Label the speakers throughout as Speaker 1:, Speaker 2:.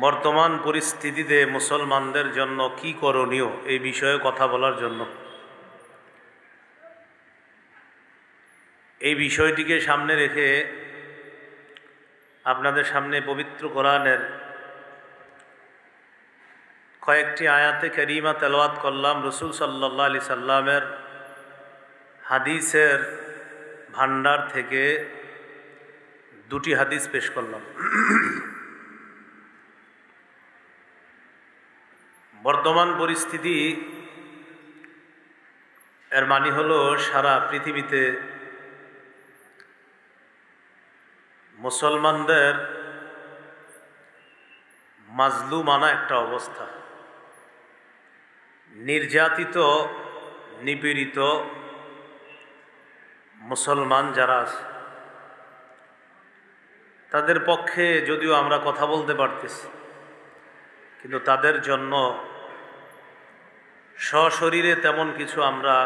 Speaker 1: বর্তমান পরিস্থিতিতে মুসলমানদের জন্য কি করণীয় এই বিষয়ে কথা বলার জন্য এই বিষয়টিকে সামনে রেখে আপনাদের সামনে পবিত্র কোরআনের কয়েকটি আয়াতে কারিমা তেলাওয়াত করলাম। রসুল সাল্লাল্লাহু আলাইহি সাল্লামের হাদিসের ভান্ডার থেকে দুটি হাদিস পেশ করলাম। বর্তমান পরিস্থিতি এর মানে হলো সারা পৃথিবীতে মুসলমানদের মাজলুমানা একটা অবস্থা, নির্যাতিত নিপীড়িত মুসলমান যারা আছে তাদের পক্ষে যদিও আমরা কথা বলতে পারতেছি, কিন্তু তাদের জন্য সশরীরে তেমন কিছু আমরা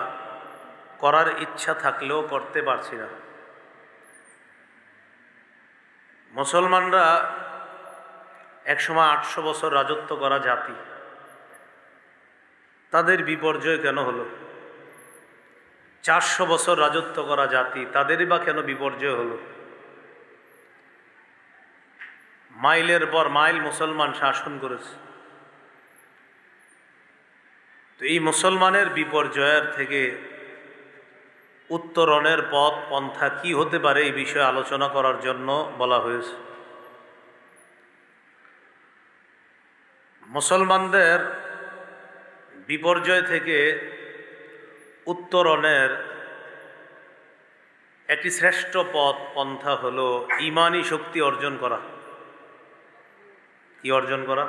Speaker 1: করার ইচ্ছা থাকলেও করতে পারছি না। মুসলমানরা একসময় 800 বছর রাজত্ব করা জাতি, তাদের বিপর্যয় কেন হলো? 400 বছর রাজত্ব করা জাতি, তাদেরই বা কেন বিপর্যয় হলো? মাইলের পর মাইল মুসলমান শাসন করেছে। তো এই মুসলমানের বিপর্যয়ের থেকে উত্তরণের পথ পন্থা কি হতে পারে এই বিষয়ে আলোচনা করার জন্য বলা হয়েছে। মুসলমানদের বিপর্যয় থেকে উত্তরণের একটি শ্রেষ্ঠ পথ পন্থা হলো ঈমানি শক্তি অর্জন করা। কি অর্জন করা?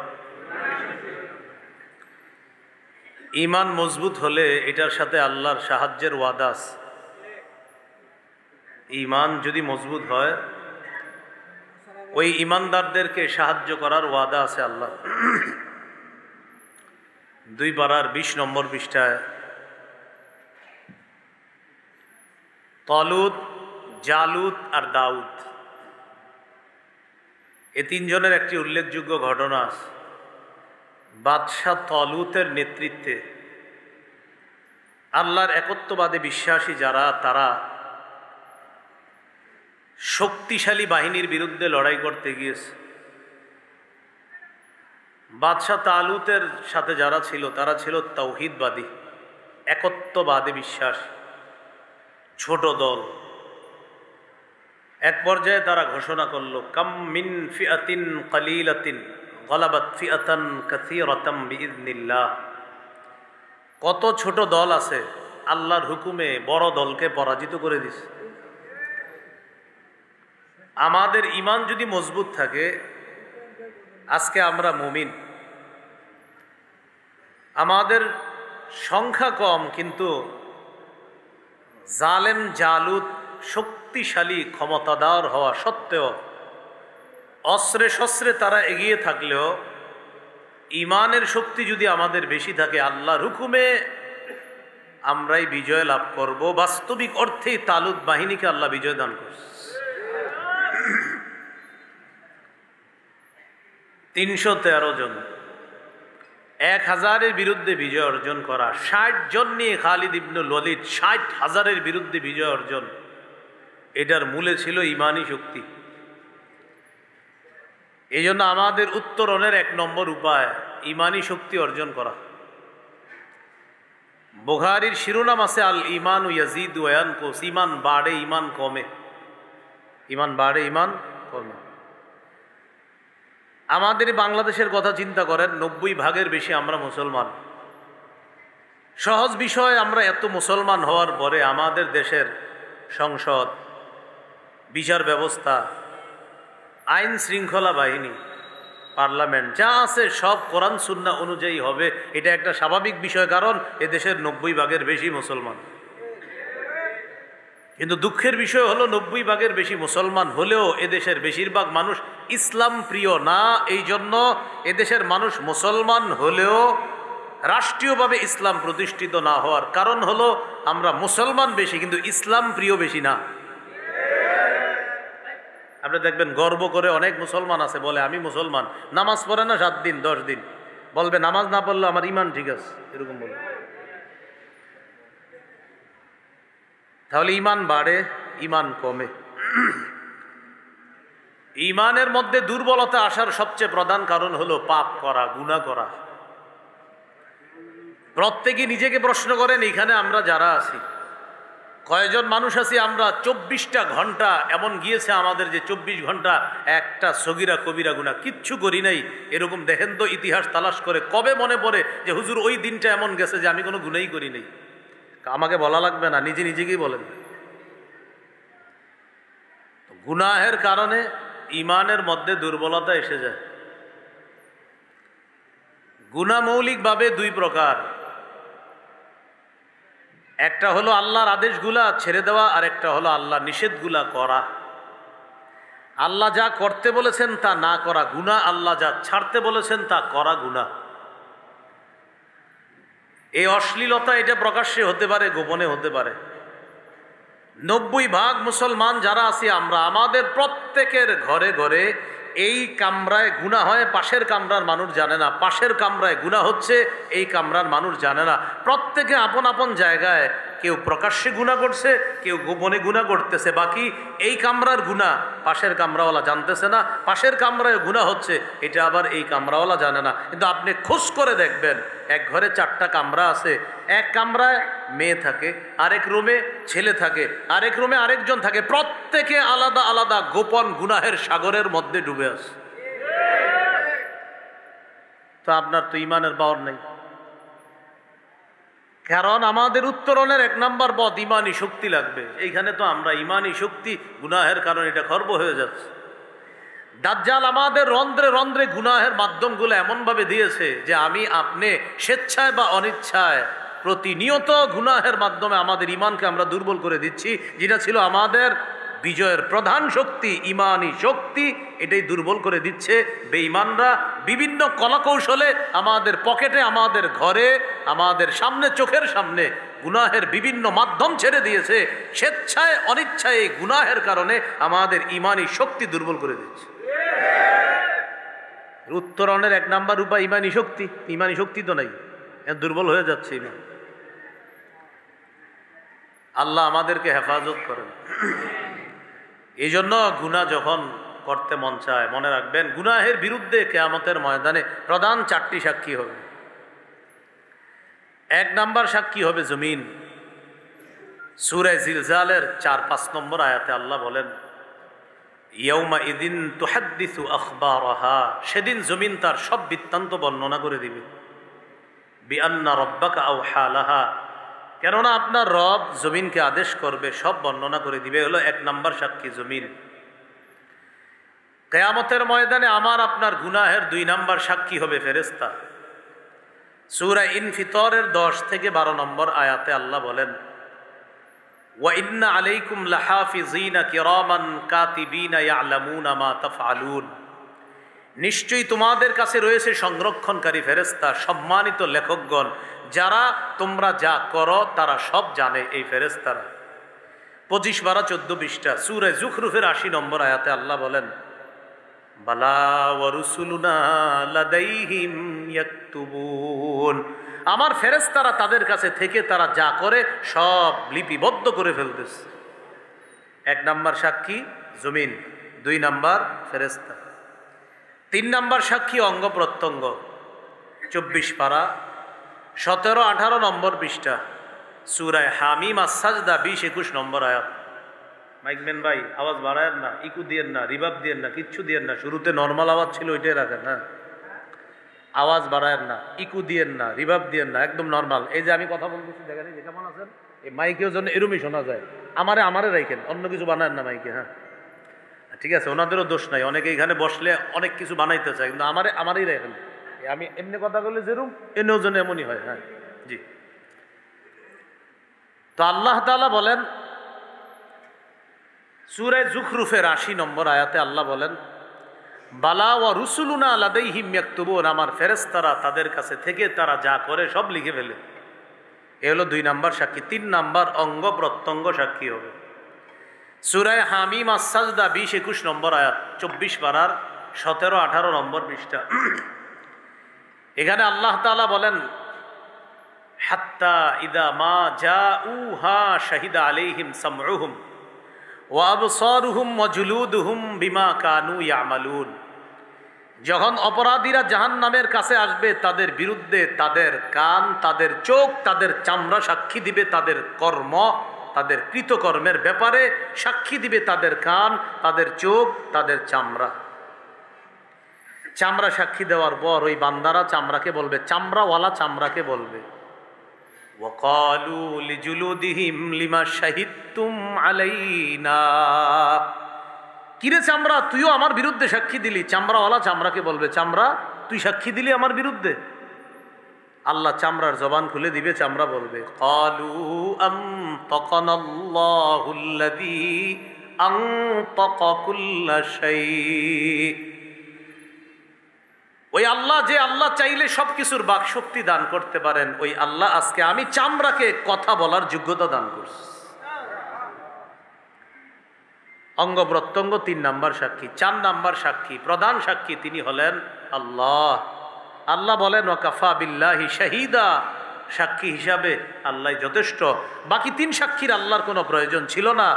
Speaker 1: ঈমান মজবুত হলে এটার সাথে আল্লাহর সাহায্যের ওয়াদা আছে। ঈমান যদি মজবুত হয়, ওই ঈমানদারদেরকে সাহায্য করার ওয়াদা আছে আল্লাহ। 2 পারার 20 নম্বর পৃষ্ঠায় তলুত, জালুত আর দাউদ, এই 3 জনের একটি উল্লেখযোগ্য ঘটনা আছে। বাদশাহ তলুতের নেতৃত্বে আল্লাহর একত্ববাদে বিশ্বাসী যারা, তারা শক্তিশালী বাহিনীর বিরুদ্ধে লড়াই করতে গিয়েছে। বাদশাহ তালুতের সাথে যারা ছিল তারা ছিল তাওহীদবাদী, একত্ববাদে বিশ্বাস, ছোট দল। এক পর্যায়ে তারা ঘোষণা করলো, কাম মিন ফিআতিন কালিলাতিন গালাবাত ফিআতান কাসীরাতাম বিইذনিল্লাহ। কত ছোট দল আছে, আল্লাহর হুকুমে বড় দলকে পরাজিত করে দিছে। আমাদের ঈমান যদি মজবুত থাকে, আজকে আমরা মুমিন, আমাদের সংখ্যা কম, কিন্তু জালেম জালুত শক্তিশালী ক্ষমতাদার হওয়া সত্ত্বেও অস্ত্রে শস্ত্রে তারা এগিয়ে থাকলেও ঈমানের শক্তি যদি আমাদের বেশি থাকে, আল্লাহর হুকুমে আমরাই বিজয় লাভ করব। বাস্তবিক অর্থেই তালুত বাহিনীকে আল্লাহ বিজয় দান করছে। 313 জন, 1000-এর বিরুদ্ধে বিজয় অর্জন করা। 60 জন নিয়ে খালিদ ইবনুল ওয়ালিদ 60,000-এর বিরুদ্ধে বিজয় অর্জন। এটার মূলে ছিল ঈমানি শক্তি। এই জন্য আমাদের উত্তরণের 1 নম্বর উপায় ঈমানি শক্তি অর্জন করা। বুখারীর শিরোনাম আছে আল ঈমানু ইয়াজিদু ওয়া ইয়ানকুস, ঈমান বাড়ে ঈমান কমে, ঈমান বাড়ে ঈমান কমে। আমাদের বাংলাদেশের কথা চিন্তা করেন, 90 ভাগের বেশি আমরা মুসলমান। সহজ বিষয়, আমরা এত মুসলমান হওয়ার পরে আমাদের দেশের সংসদ, বিচার ব্যবস্থা, আইন শৃঙ্খলা বাহিনী, পার্লামেন্ট যা আছে সব কোরআন সুন্নাহ অনুযায়ী হবে, এটা একটা স্বাভাবিক বিষয়, কারণ এদেশের 90 ভাগের বেশি মুসলমান। কিন্তু দুঃখের বিষয় হলো 90 ভাগের বেশি মুসলমান হলেও এদেশের বেশিরভাগ মানুষ ইসলাম প্রিয় না। এই জন্য এদেশের মানুষ মুসলমান হলেও রাষ্ট্রীয়ভাবে ইসলাম প্রতিষ্ঠিত না হওয়ার কারণ হলো আমরা মুসলমান বেশি কিন্তু ইসলাম প্রিয় বেশি না। আপনি দেখবেন গর্ব করে অনেক মুসলমান আছে, বলে আমি মুসলমান, নামাজ পড়ে না 7 দিন 10 দিন, বলবে নামাজ না পড়লে আমার ইমান ঠিক আছে, এরকম বলে। তাহলে ইমান বাড়ে, ইমান কমে। ইমানের মধ্যে দুর্বলতা আসার সবচেয়ে প্রধান কারণ হলো পাপ করা, গুনাহ করা। প্রত্যেকে নিজেকে প্রশ্ন করেন, এখানে আমরা যারা আছি কয়জন মানুষ আছি আমরা 24টা ঘন্টা এমন গিয়েছে আমাদের যে 24 ঘন্টা একটা সগীরা কবিরা গুনাহ কিচ্ছু করি নাই, এরকম দেখেন তো ইতিহাস তালাশ করে কবে মনে পড়ে যে হুজুর ওই দিনটা এমন গেছে যে আমি কোনো গুনাহই করি নাই। আমাকে বলা লাগবে না, নিজে নিজেকেই বলেন। গুনাহের কারণে ইমানের মধ্যে দুর্বলতা এসে যায়। গুনাহ মৌলিকভাবে 2 প্রকার, একটা হলো আল্লাহর আদেশগুলা ছেড়ে দেওয়া, আর একটা হলো আল্লাহ নিষেধগুলা করা। আল্লাহ যা করতে বলেছেন তা না করা গুনাহ, আল্লাহ যা ছাড়তে বলেছেন তা করা গুনাহ। এই অশ্লীলতা এটা প্রকাশ্যে হতে পারে, গোপনে হতে পারে। 90% মুসলমান যারা আছি আমরা, আমাদের প্রত্যেকের ঘরে ঘরে এই কামরায় গুনাহ হয়, পাশের কামরার মানুষ জানে না, পাশের কামরায় গুনাহ হচ্ছে, এই কামরার মানুষ জানে না। প্রত্যেকে আপন আপন জায়গায়, কেউ প্রকাশ্যে গুনাহ করছে, কেউ গোপনে গুনাহ করতেছে। বাকি এই কামরার গুনাহ পাশের কামরাওয়ালা জানতেছে না, পাশের কামরায় গুনাহ হচ্ছে, এটা আবার এই কামরাওয়ালা জানে না। কিন্তু আপনি খোঁজ করে দেখবেন, এক ঘরে 4টা কামরা আছে, এক কামরায় মেয়ে থাকে, আরেক রুমে ছেলে থাকে, আরেক রুমে আরেকজন থাকে, প্রত্যেকে আলাদা আলাদা গোপন গুনাহের সাগরের মধ্যে ডুবে আছে। তো আপনার তো ইমানের পাওয়ার নেই, কারণ আমাদের উত্তরণের 1 নম্বর পথ ইমানি শক্তি লাগবে। এইখানে তো আমরা ইমানি শক্তি গুনাহের কারণে এটা খর্ব হয়ে যাচ্ছে। দাজ্জাল আমাদের রন্ধ্রে রন্ধ্রে গুনাহের মাধ্যমগুলো এমনভাবে দিয়েছে যে আমি আপনি স্বেচ্ছায় বা অনিচ্ছায় প্রতিনিয়ত গুনাহের মাধ্যমে আমাদের ইমানকে আমরা দুর্বল করে দিচ্ছি। যেটা ছিল আমাদের বিজয়ের প্রধান শক্তি, ইমানি শক্তি, এটাই দুর্বল করে দিচ্ছে। বেঈমানরা বিভিন্ন কলাকৌশলে আমাদের পকেটে, আমাদের ঘরে, আমাদের সামনে, চোখের সামনে গুনাহের বিভিন্ন মাধ্যম ছেড়ে দিয়েছে। স্বেচ্ছায় অনিচ্ছায় এই গুনাহের কারণে আমাদের ইমানি শক্তি দুর্বল করে দিচ্ছে। উত্তরণের 1 নম্বর উপায় ইমানি শক্তি। ইমানি শক্তি তো নাই, দুর্বল হয়ে যাচ্ছে ইমান। আল্লাহ আমাদেরকে হেফাজত করেন। এই জন্য গুনাহ যখন করতে মন চায়, মনে রাখবেন গুনাহের বিরুদ্ধে কিয়ামতের ময়দানে প্রধান 4টি সাক্ষী হবে। 1 নম্বর সাক্ষী হবে জমিন। সূরা জিলজালের 4-5 নম্বর আয়াতে আল্লাহ বলেন, ইয়াউমা ইদিন তুহাদ্দিসু আখবারাহা, সেদিন জমিন তার সব বৃত্তান্ত বর্ণনা করে দিবে। বিআন্না রাব্বাকা আওহা লাহা, কেননা আপনার রব জমিনকে আদেশ করবে, সব বর্ণনা করে দিবে। হলো 1 নম্বর সাক্ষী জমিন। কিয়ামতের ময়দানে আমার আপনার গুনাহের 2 নম্বর সাক্ষী হবে ফেরেশতা। সূরা ইনফিতরের 10 থেকে 12 নম্বর আয়াতে আল্লাহ বলেন, ওয়া ইন্না আলাইকুম লাহাফিজিনা কিরামান কাতিবিনা ইয়ালামুনা মা তাফআলুন, নিশ্চয়ই তোমাদের কাছে রয়েছে সংরক্ষণকারী ফেরেশতা, সম্মানিত লেখকগণ, যারা তোমরা যা করো তারা সব জানে। এই ফেরেশতারা 25, 12, 14 পৃষ্ঠা সূরা যুখরুফের 80 নম্বর আয়াতে আল্লাহ বলেন, বালা ওয়া রুসুলুনা লাদাইহিম ইয়াকতুবুন, আমার ফেরেশতারা তাদের কাছে থেকে তারা যা করে সব লিপিবদ্ধ করে ফেলতেছে। 1 নম্বর সাক্ষী জমিন, 2 নম্বর ফেরেশতা। 3 নম্বর সাক্ষী অঙ্গ প্রত্যঙ্গ। 24 পারা 17, 18 নম্বর পৃষ্ঠা সূরা হামিম আস-সাজদা 20, 21 নম্বর আয়াত। মাইকম্যান ভাই আওয়াজ বাড়ায়েন না, ইকু দিয়েন না, রিভাব দিয়েন না, কিচ্ছু দিয়েন না। শুরুতে নর্মাল আওয়াজ ছিল, ওইটাই রাখেন। হ্যাঁ, আওয়াজ বাড়ায়েন না, ইকু দিয়েন না, রিভাব দিয়েন না, একদম নর্মাল। এই যে আমি কথা বলতেছি দেখেন, এই যে কেমন আছেন, এই মাইকেও যেন এরমই শোনা যায়। আমারে রাখেন, অন্য কিছু বানায়েন না মাইকে। হ্যাঁ ঠিক আছে, ওনাদেরও দোষ নাই, অনেকে এখানে বসলে অনেক কিছু বানাইতে চায়, কিন্তু আমারই রাখেন। আমি এমনি কথা বললে যেরকম এনেও যেন এমনই হয়। হ্যাঁ জি। তো আল্লাহ তাআলা বলেন সূরা যুখরুফের 80 নম্বর আয়াতে আল্লাহ বলেন, বালা ওয়া রুসুলুনা লাদাইহিম ইয়াকতুবুন, আমার ফেরেশতারা তাদের কাছে থেকে তারা যা করে সব লিখে ফেলে। এ হলো 2 নম্বর সাক্ষী। 3 নম্বর অঙ্গ প্রত্যঙ্গ সাক্ষী হবে। সূরা হামিম আস-সাজদা 20-21 নম্বর আয়াত, 24 পারার 17-18 নম্বর পৃষ্ঠা। এখানে আল্লাহ তাআলা বলেন, হাত্তা ইদা মা জাউহা শাহিদা আলাইহিম সামউহুম ওয়া আবসারুহুম ওয়া জুলুদুহুম বিমা কানু ইয়ামালুন। যখন অপরাধীরা জাহান্নামের কাছে আসবে, তাদের বিরুদ্ধে তাদের কান, তাদের চোখ, তাদের চামড়া সাক্ষী দিবে তাদের কর্ম, তাদের কৃতকর্মের ব্যাপারে সাক্ষী দিবে তাদের কান, তাদের চোখ, তাদের চামড়া। চামড়া সাক্ষী দেওয়ার পর ওই বান্দারা চামড়াকে বলবে, চামড়াওয়ালা চামড়াকে বলবে, ওয়াকালু লিজুলুদিহিম লিমা শাহিদতুম আলাইনা। কিরে চামড়া, তুইও আমার বিরুদ্ধে সাক্ষী দিলি। চামড়াওয়ালা চামড়াকে বলবে, চামড়া তুই সাক্ষী দিলি আমার বিরুদ্ধে? আল্লাহ চামড়ার জবান খুলে দিবে, চামড়া বলবে, ক্বালু আনতাকানাল্লাহুল্লাযী আনতাকা কুল্লা শাই। ওই আল্লাহ, যে আল্লাহ চাইলে সবকিছুর বাকশক্তি দান করতে পারেন, ওই আল্লাহ আজকে আমি চামড়াকে কথা বলার যোগ্যতা দান করছি। অঙ্গ প্রত্যঙ্গ 3 নাম্বার সাক্ষী। 4 নাম্বার সাক্ষী, প্রধান সাক্ষী, তিনি হলেন আল্লাহ। আল্লাহ বলেন, ওয়াকাফা বিল্লাহি শাহিদা, সাক্ষী হিসাবে আল্লাহ যথেষ্ট। বাকি 3 সাক্ষীর আল্লাহর কোনো প্রয়োজন ছিল না।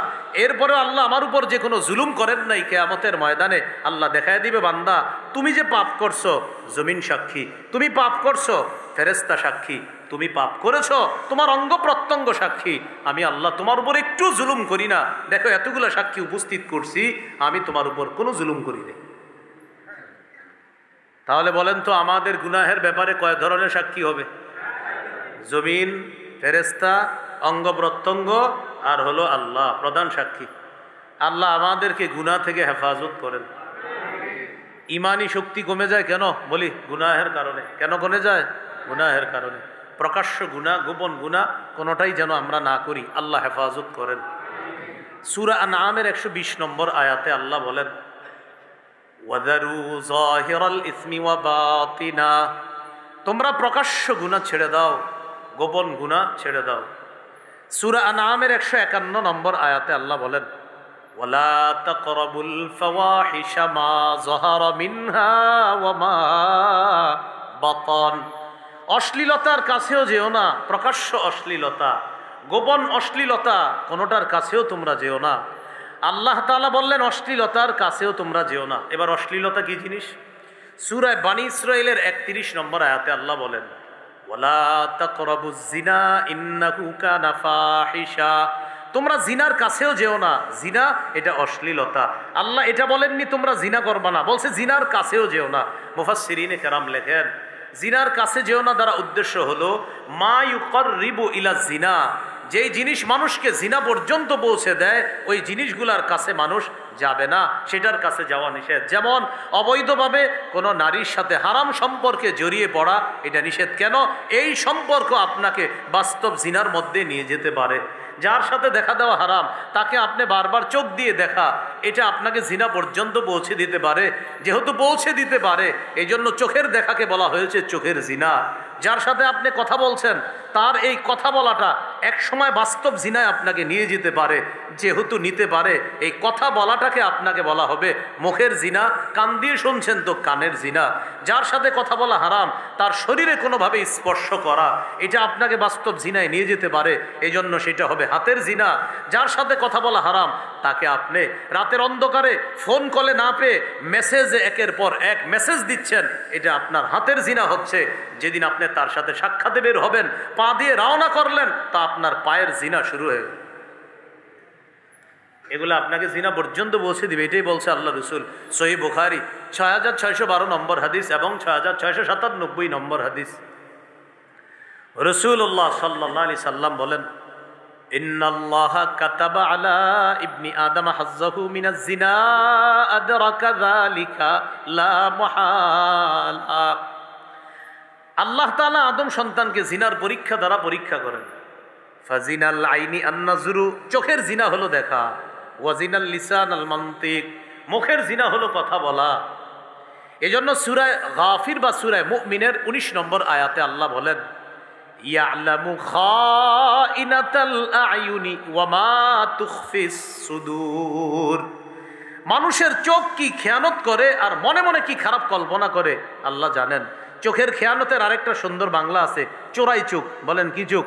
Speaker 1: এরপরে আল্লাহ আমার উপর যে কোনো জুলুম করেন নাই, কিয়ামতের ময়দানে আল্লাহ দেখায় দিবে, বান্দা তুমি যে পাপ করছো, জমিন সাক্ষী। তুমি পাপ করছো, ফেরেশতা সাক্ষী। তুমি পাপ করেছো, তোমার অঙ্গ প্রত্যঙ্গ সাক্ষী। আমি আল্লাহ তোমার উপর একটু জুলুম করি না। দেখো এতগুলো সাক্ষী উপস্থিত করছি, আমি তোমার উপর কোনো জুলুম করি না। তাহলে বলেন তো, আমাদের গুনাহের ব্যাপারে কয় ধরনের সাক্ষী হবে? জমিন, ফেরেশতা, অঙ্গ প্রত্যঙ্গ, আর হলো আল্লাহ প্রধান সাক্ষী। আল্লাহ আমাদেরকে গুনাহ থেকে হেফাজত করেন। ইমানি শক্তি কমে যায় কেন? বলি গুনাহের কারণে। কেন কমে যায়? গুনাহের কারণে। প্রকাশ্য গুনাহ, গোপন গুনাহ কোনোটাই যেন আমরা না করি, আল্লাহ হেফাজত করেন। সূরা আনআমের 120 নম্বর আয়াতে আল্লাহ বলেন, ওয়াযারু যাহিরাল ইসমি ওয়া বাতিনা। তোমরা প্রকাশ্য গুনাহ ছেড়ে দাও, গোপন গুনাহ ছেড়ে দাও। সূরা আনআমের 151 নম্বর আয়াতে আল্লাহ বলেন, ওয়ালা তাকরাবুল ফাওয়াহিশা মা যাহারা মিনহা ওয়া মা বাতান। অশ্লীলতার কাছেও যেও না, প্রকাশ্য অশ্লীলতা, গোপন অশ্লীলতা, কোনোটার কাছেও তোমরা যেও না। আল্লাহ তাআলা বললেন অশ্লীলতার কাছেও তোমরা যেও না। এবার অশ্লীলতা কি জিনিস? সূরা বনী ইসরাঈলের 31 নম্বর আয়াতে আল্লাহ বলেন, ওয়ালা তাকরাবুজ জিনা ইন্নাহু কানা ফাহিশা। তোমরা জিনার কাছেও যেও না। জিনা এটা অশ্লীলতা। আল্লাহ এটা বলেননি তোমরা জিনা করবা না, বলছে জিনার কাছেও যেও না। মুফাসসিরিনে কেরাম লেখেন, জিনার কাছে যেও না দ্বারা উদ্দেশ্য হলো মা ইউকাররিবু ইলা জিনা, যেই জিনিস মানুষকে জিনা পর্যন্ত পৌঁছে দেয়, ওই জিনিসগুলার কাছে মানুষ যাবে না, সেটার কাছে যাওয়া নিষেধ। যেমন অবৈধভাবে কোনো নারীর সাথে হারাম সম্পর্কে জড়িয়ে পড়া, এটা নিষেধ। কেন? এই সম্পর্ক আপনাকে বাস্তব জিনার মধ্যে নিয়ে যেতে পারে। যার সাথে দেখা দেওয়া হারাম, তাকে আপনি বারবার চোখ দিয়ে দেখা, এটা আপনাকে জিনা পর্যন্ত পৌঁছে দিতে পারে। যেহেতু পৌঁছে দিতে পারে, এই জন্য চোখের দেখাকে বলা হয়েছে চোখের জিনা। যার সাথে আপনি কথা বলছেন, তার এই কথা বলাটা এক সময় বাস্তব জিনায় আপনাকে নিয়ে যেতে পারে। যেহেতু নিতে পারে, এই কথা বলাটাকে আপনাকে বলা হবে মুখের জিনা। কান দিয়ে শুনছেন তো কানের জিনা। যার সাথে কথা বলা হারাম, তার শরীরে কোনোভাবে স্পর্শ করা, এটা আপনাকে বাস্তব জিনায় নিয়ে যেতে পারে। এই জন্য সেটা হবে হাতের জিনা। যার সাথে কথা বলা হারাম, তাকে আপনি রাতের অন্ধকারে ফোন কলে না পেয়ে মেসেজে একের পর এক মেসেজ দিচ্ছেন, এটা আপনার হাতের জিনা হচ্ছে। যেদিন আপনি তার সাথে সাক্ষাতে বের হবেন, পা দিয়ে রওনা করলেন, তা আপনার পায়ের জিনা শুরু হয়ে গেল। এগুলো আপনাকে জিনা পর্যন্ত পৌঁছে দিবে। এটাই বলছে আল্লাহ রসুল। সহিহ বুখারী 6612 নম্বর হাদিস এবং 6697 নম্বর হাদিস। রাসূলুল্লাহ সাল্লাল্লাহু আলাইহি সাল্লাম বলেন, ইন্নাল্লাহা কাতাবা আলা ইবনি আদম হাজ্জাহু মিনাজ জিনা আদরাকা যালিকা লা মুহালা। আল্লাহ তাআলা আদম সন্তানকে জিনার পরীক্ষা দ্বারা পরীক্ষা করেন। ফাজিনাল আইনি আন-নাজরু, চোখের জিনা হলো দেখা। ওয়াজিনাল লিসান আল মানতিক, মুখের জিনা হলো কথা বলা। এজন্য সূরা গাফির বা সূরা মুমিনের 19 নম্বর আয়াতে আল্লাহ বলেন, ইয়ালামু খাইনাতাল আয়ুনি ওয়া মা তুখফিস সুদূর। মানুষের চোখ কি খেয়ানত করে আর মনে মনে কি খারাপ কল্পনা করে আল্লাহ জানেন। চোখের খেয়ানতের আরেকটা সুন্দর বাংলা আছে, চোরাই চোখ। বলেন কি চোখ?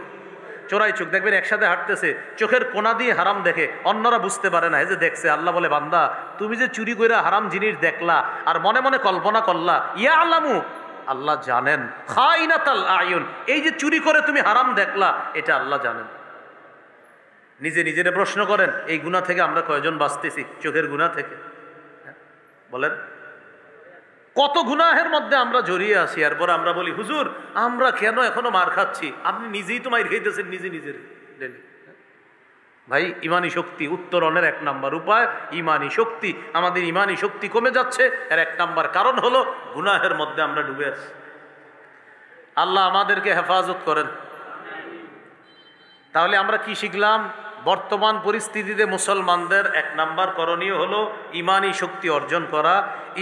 Speaker 1: চোরাই চোখ। দেখবেন একসাথে হাঁটতেছে, চোখের কোনা দিয়ে হারাম দেখে, অন্যরা বুঝতে পারে না এই যে দেখছে। আল্লাহ বলে, বান্দা তুমি যে চুরি করে হারাম জিনিস দেখলা আর মনে মনে কল্পনা করলা, ইয়ালামু, আল্লাহ জানেন, খাইনাতাল আয়ুন, এই যে চুরি করে তুমি হারাম দেখলা এটা আল্লাহ জানেন। নিজে নিজেরে প্রশ্ন করেন, এই গুনাহ থেকে আমরা কয়জন বাঁচতেছি? চোখের গুনাহ থেকে বলেন কত গুনাহের মধ্যে আমরা জড়িয়ে আছি। এরপর আমরা বলি, হুজুর আমরা কেন এখনো মার খাচ্ছি? আপনি নিজেই তো মার খাইতেছেন নিজে নিজের ডেলি। ভাই ইমানি শক্তি উত্তরণের এক নাম্বার উপায় ইমানি শক্তি। আমাদের ইমানি শক্তি কমে যাচ্ছে, এর এক নাম্বার কারণ হলো গুনাহের মধ্যে আমরা ডুবে আছি। আল্লাহ আমাদেরকে হেফাজত করেন। তাহলে আমরা কি শিখলাম? বর্তমান পরিস্থিতিতে মুসলমানদের এক নাম্বার করণীয় হলো ইমানি শক্তি অর্জন করা।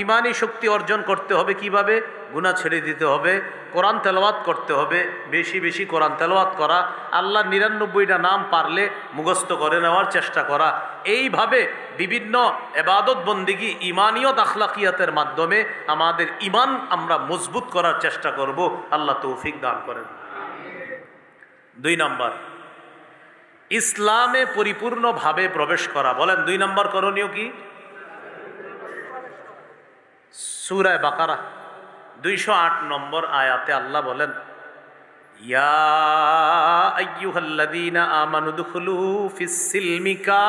Speaker 1: ইমানি শক্তি অর্জন করতে হবে কিভাবে? গুনাহ ছেড়ে দিতে হবে, কোরআন তেলাওয়াত করতে হবে, বেশি বেশি কোরআন তেলাওয়াত করা, আল্লাহর 99টা নাম পারলে মুখস্থ করে নেওয়ার চেষ্টা করা। এইভাবে বিভিন্ন ইবাদত বন্দিগি ইমানিয়ত আখলাকিয়াতের মাধ্যমে আমাদের ইমান আমরা মজবুত করার চেষ্টা করব। আল্লাহ তৌফিক দান করেন। 2 নাম্বার, ইসলামে পরিপূর্ণভাবে প্রবেশ করা। বলেন 2 নাম্বার করণীয় কি? সূরা বাকারা 208 নম্বর আয়াতে আল্লাহ বলেন, ইয়া আইয়ুহাল্লাযীনা আমানু দুখুলু ফিস সিলমি কাফা।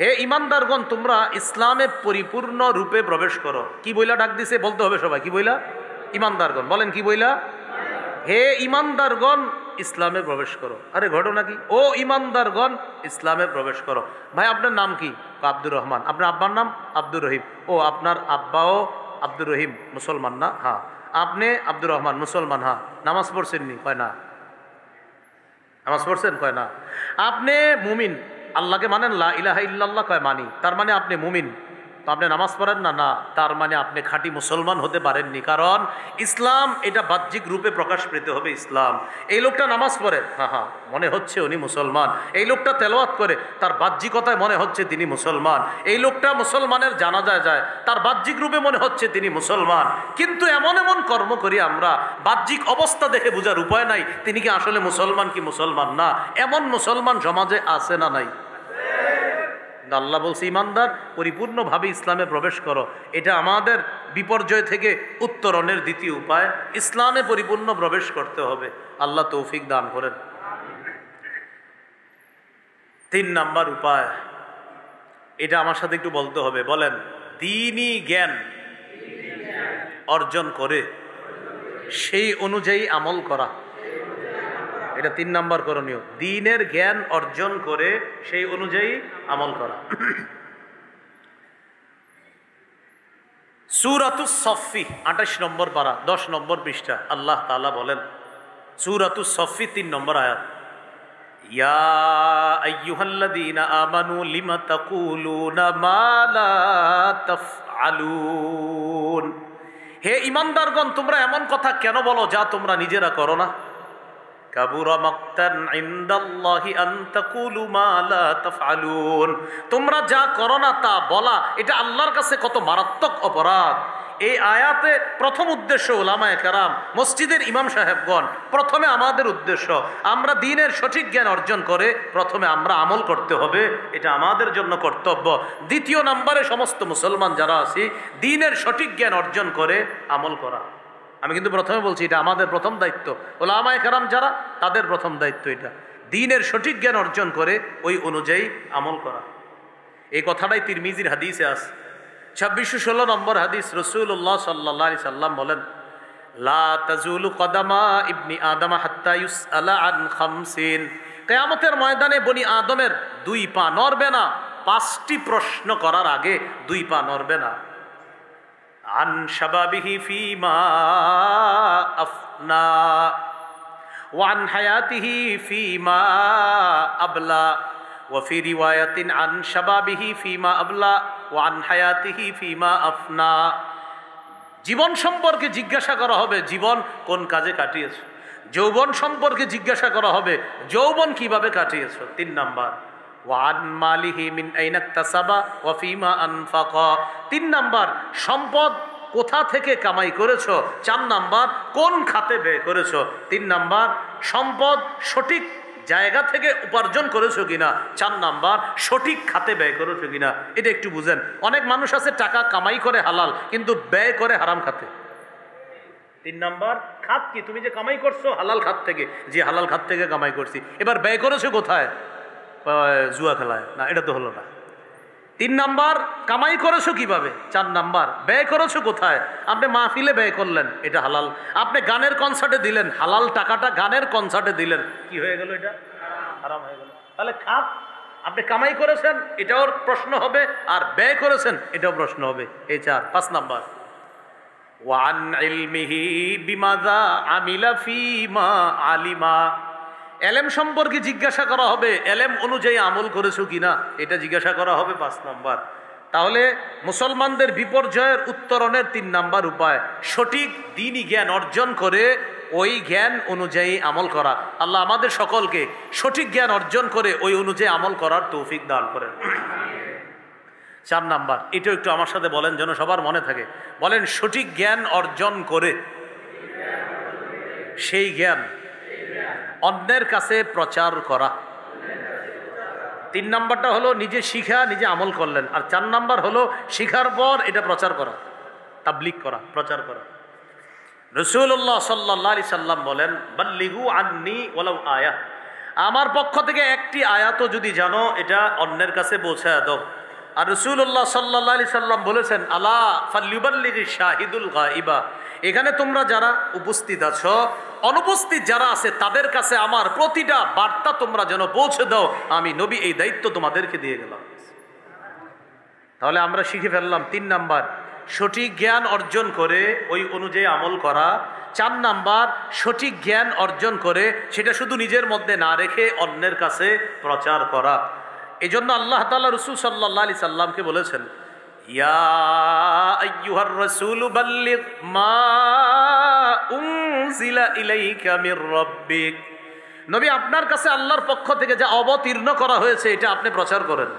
Speaker 1: হে ঈমানদারগণ, তোমরা ইসলামে পরিপূর্ণ রূপে প্রবেশ করো। কি বইলা ডাক দিছে? বলতে হবে সবাই। কি বইলা? ঈমানদারগণ। বলেন কি বইলা? হে ঈমানদারগণ ইসলামে প্রবেশ করো। আরে ঘটনা কি? ও ঈমানদারগণ ইসলামে প্রবেশ করো। ভাই আপনার নাম কি? আব্দুর রহমান। আপনার আব্বার নাম? আব্দুর রহিম। ও আপনার আব্বাও আব্দুর রহিম, মুসলমান না? হ্যাঁ। আপনি আব্দুর রহমান, মুসলমান। হ্যাঁ। নামাজ পড়ছেন নি? কয় না। নামাজ পড়ছেন? কয় না। আপনি মুমিন, আল্লাহকে মানেন? লা ইলাহা ইল্লাল্লাহ কয় মানি। তার মানে আপনি মুমিন। তো আপনি নামাজ পড়েন না? না। তার মানে আপনি খাঁটি মুসলমান হতে পারেননি। কারণ ইসলাম এটা বাহ্যিক রূপে প্রকাশ পেতে হবে। ইসলাম, এই লোকটা নামাজ পড়ে, হ্যাঁ হ্যাঁ মনে হচ্ছে উনি মুসলমান। এই লোকটা তেলাওয়াত করে, তার বাহ্যিকতায় মনে হচ্ছে তিনি মুসলমান। এই লোকটা মুসলমানের জানাজায় যায়, তার বাহ্যিক রূপে মনে হচ্ছে তিনি মুসলমান। কিন্তু এমন এমন কর্ম করি আমরা, বাহ্যিক অবস্থা দেখে বোঝার উপায় নাই তিনি কি আসলে মুসলমান কি মুসলমান না। এমন মুসলমান সমাজে আছে না নাই? আল্লাহ বলছে ঈমানদার পরিপূর্ণভাবে ইসলামে প্রবেশ করো। এটা আমাদের বিপর্যয় থেকে উত্তরণের দ্বিতীয় উপায়। ইসলামে পরিপূর্ণ প্রবেশ করতে হবে। আল্লাহ তৌফিক দান করেন। 3 নাম্বার উপায়, এটা আমার সাথে একটু বলতে হবে। বলেন, দ্বীনি জ্ঞান অর্জন করে সেই অনুযায়ী আমল করা। এটা 3 নাম্বার করণীয়। দ্বীনের জ্ঞান অর্জন করে সেই অনুযায়ী আমল করা। সূরাতুস সফফি 28 নম্বর পারা 10 নম্বর পৃষ্ঠা আল্লাহ তাআলা বলেন, সূরাতুস সফফি 3 নম্বর আয়াত, ইয়া আইয়ুহাল্লাযীনা আমানু লিমা তাকুলুনা মা লা তাফআলুন। হে ঈমানদারগণ, তোমরা এমন কথা কেন বলো যা তোমরা নিজেরা করো না। কাবুরা মাকতান ইনদাল্লাহি আন তাকুলু মা লা তাফআলুন। তোমরা যা করো না তা বলা, এটা আল্লাহর কাছে কত মারাত্মক অপরাধ। এই আয়াতে প্রথম উদ্দেশ্য উলামায়ে কেরাম, মসজিদের ইমাম সাহেবগণ, প্রথমে আমাদের উদ্দেশ্য আমরা দ্বীনের সঠিক জ্ঞান অর্জন করে প্রথমে আমরা আমল করতে হবে, এটা আমাদের জন্য কর্তব্য। দ্বিতীয় নম্বরে সমস্ত মুসলমান যারা আছি, দ্বীনের সঠিক জ্ঞান অর্জন করে আমল করা। আমি কিন্তু প্রথমে বলছি এটা আমাদের প্রথম দায়িত্ব। উলামায়ে কেরাম যারা, তাদের প্রথম দায়িত্ব এটা, দ্বীনের সঠিক জ্ঞান অর্জন করে ওই অনুযায়ী আমল করা। এই কথাটাই তিরমিজির হাদিসে আছে, 2616 নম্বর হাদিস। রাসূলুল্লাহ সাল্লাল্লাহু আলাইহি সাল্লাম বলেন, লা তাজুলু কদামা ইবনি আদম হাত্তা ইউসআলা আন খামসিন। কিয়ামতের ময়দানে বনি আদমের 2 পা নড়বে না 5টি প্রশ্ন করার আগে 2 পা নড়বে না। আন শাবাবিহি ফীমা আফনা ওয়া আন হায়াতিহি ফীমা আবলা ওয়া ফি রিওয়ায়াতিন আন শাবাবিহি ফীমা আবলা ওয়া আন হায়াতিহি ফীমা আফনা। জীবন সম্পর্কে জিজ্ঞাসা করা হবে, জীবন কোন কাজে কাটিয়েছ। যৌবন সম্পর্কে জিজ্ঞাসা করা হবে, যৌবন কিভাবে কাটিয়েছ। 3 নাম্বার ওয়ান মালিহি মিন আইনা ইকতাসাবা ওয়া ফিমা আনফাকা। 3 নাম্বার সম্পদ কোথা থেকে কামাই করেছো। 4 নাম্বার কোন খাতে ব্যয় করেছো। 3 নাম্বার সম্পদ সঠিক জায়গা থেকে উপার্জন করেছো কিনা। 4 নাম্বার সঠিক খাতে ব্যয় করেছো কিনা। এটা একটু বুঝেন। অনেক মানুষ আছে টাকা কামাই করে হালাল, কিন্তু ব্যয় করে হারাম খাতে। 3 নাম্বার খাত কি? তুমি যে কামাই করছো হালাল খাত থেকে, যে হালাল খাত থেকে কামাই করছি, এবার ব্যয় করেছো কোথায়? জুয়া খেলায় না, এটা তো হলো না। 3 নাম্বার কামাই করেছো কিভাবে। 4 নাম্বার ব্যয় করেছো কোথায়। আপনি মাহফিলে ব্যয় করলেন, এটা হালাল। আপনি গানের কনসার্টে দিলেন, হালাল টাকাটা গানের কনসার্টে দিলেন, কি হয়ে গেল? এটা হারাম হয়ে গেল। তাহলে খাত আপনি কামাই করেছেন, এটাও প্রশ্ন হবে, আর ব্যয় করেছেন, এটাও প্রশ্ন হবে। এই 4। 5 নাম্বার ওয়ান ইলমিহি বিমাযা আমিলা ফীমা আলিমা। এলেম সম্পর্কে জিজ্ঞাসা করা হবে, এলেম অনুযায়ী আমল করেছো কিনা, এটা জিজ্ঞাসা করা হবে। 5 নাম্বার। তাহলে মুসলমানদের বিপর্যয়ের উত্তরণের 3 নাম্বার উপায় সঠিক দ্বীনি জ্ঞান অর্জন করে ওই জ্ঞান অনুযায়ী আমল করা। আল্লাহ আমাদের সকলকে সঠিক জ্ঞান অর্জন করে ওই অনুযায়ী আমল করার তৌফিক দান করেন। 4 নাম্বার, এটাও একটু আমার সাথে বলেন যেন সবার মনে থাকে। বলেন, সঠিক জ্ঞান অর্জন করে সেই জ্ঞান অন্যের কাছে প্রচার করা। 3 নাম্বারটা হলো নিজে শিখা, নিজে আমল করলেন। আর 4 নাম্বার হলো শিখার পর এটা প্রচার করা, তাবলীগ করা, প্রচার করা। রাসূলুল্লাহ সাল্লাল্লাহু আলাইহি সাল্লাম বলেন, বাল্লিগু আন্নি ওয়ালাউ আয়া। আমার পক্ষ থেকে একটি আয়াতও যদি জানো, এটা অন্যের কাছে পৌঁছায় দাও। আর রাসূলুল্লাহ সাল্লাল্লাহু আলাইহি সাল্লাম বলেছেন, আলা ফাল্যুবাল্লিগিশ শাহিদুল গায়বা। এখানে তোমরা যারা উপস্থিত আছো, অনুপস্থিত যারা আছে তাদের কাছে আমার প্রতিটা বার্তা তোমরা যেন পৌঁছে দাও। আমি নবী এই দায়িত্ব তোমাদেরকে দিয়ে গেলাম। তাহলে আমরা শিখে ফেললাম 3 নাম্বার সঠিক জ্ঞান অর্জন করে ওই অনুযায়ী আমল করা। 4 নাম্বার সঠিক জ্ঞান অর্জন করে সেটা শুধু নিজের মধ্যে না রেখে অন্যের কাছে প্রচার করা। এই জন্য আল্লাহ তাআলা রাসূল সাল্লাল্লাহু আলাইহি সাল্লামকে বলেছেন, ইয়া আইয়ুহার রাসূলু বাল্লিগ মা উনজিলা ইলাইকা মির রাব্বিক। নবী, আপনার কাছে আল্লাহর পক্ষ থেকে যা অবতীর্ণ করা হয়েছে এটা আপনি প্রচার করেন।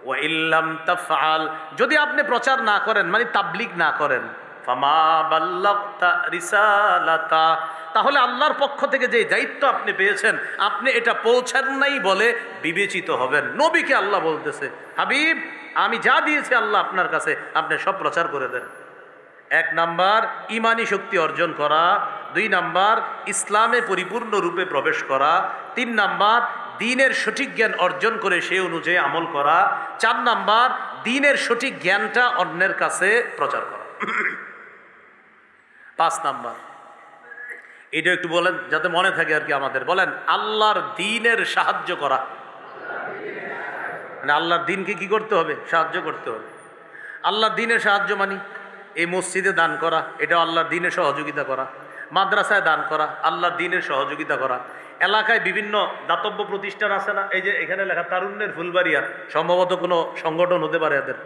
Speaker 1: ওয়া ইল্লাম তাফআল, যদি আপনি প্রচার না করেন, মানে তাবলীগ না করেন, ফামা বাল্লাগতা রিসালাতা, তাহলে আল্লাহর পক্ষ থেকে যে দায়িত্ব আপনি পেয়েছেন আপনি এটা পৌঁছান নাই বলে বিবেচিত হবেন। নবীকে আল্লাহ বলতেছে, হাবিব, আমি যা দিয়েছি আল্লাহ আপনার কাছে, আপনি সব প্রচার করে দেন। 1 নাম্বার ইমানি শক্তি অর্জন করা। 2 নাম্বার ইসলামে পরিপূর্ণ রূপে প্রবেশ করা। 3 নাম্বার দ্বীনের সঠিক জ্ঞান অর্জন করে সে অনুযায়ী আমল করা। 4 নাম্বার দ্বীনের সঠিক জ্ঞানটা অন্যের কাছে প্রচার করা। 5 নাম্বার, এটা একটু বলেন যাতে মনে থাকে আর কি আমাদের। বলেন, আল্লাহর দ্বীনের সাহায্য করা। মানে আল্লাহর দ্বীনকে কি করতে হবে? সাহায্য করতে হবে। আল্লাহর দ্বীনের সাহায্য মানে এই মসজিদে দান করা, এটা আল্লাহর দ্বীনের সহযোগিতা করা। মাদ্রাসায় দান করা, আল্লাহর দ্বীনের সহযোগিতা করা। এলাকায় বিভিন্ন দাতব্য প্রতিষ্ঠান আছে না, এই যে এখানে লেখা তারুণ্যের ফুলবাড়িয়া, সম্ভবত কোনো সংগঠন হতে পারে এদের,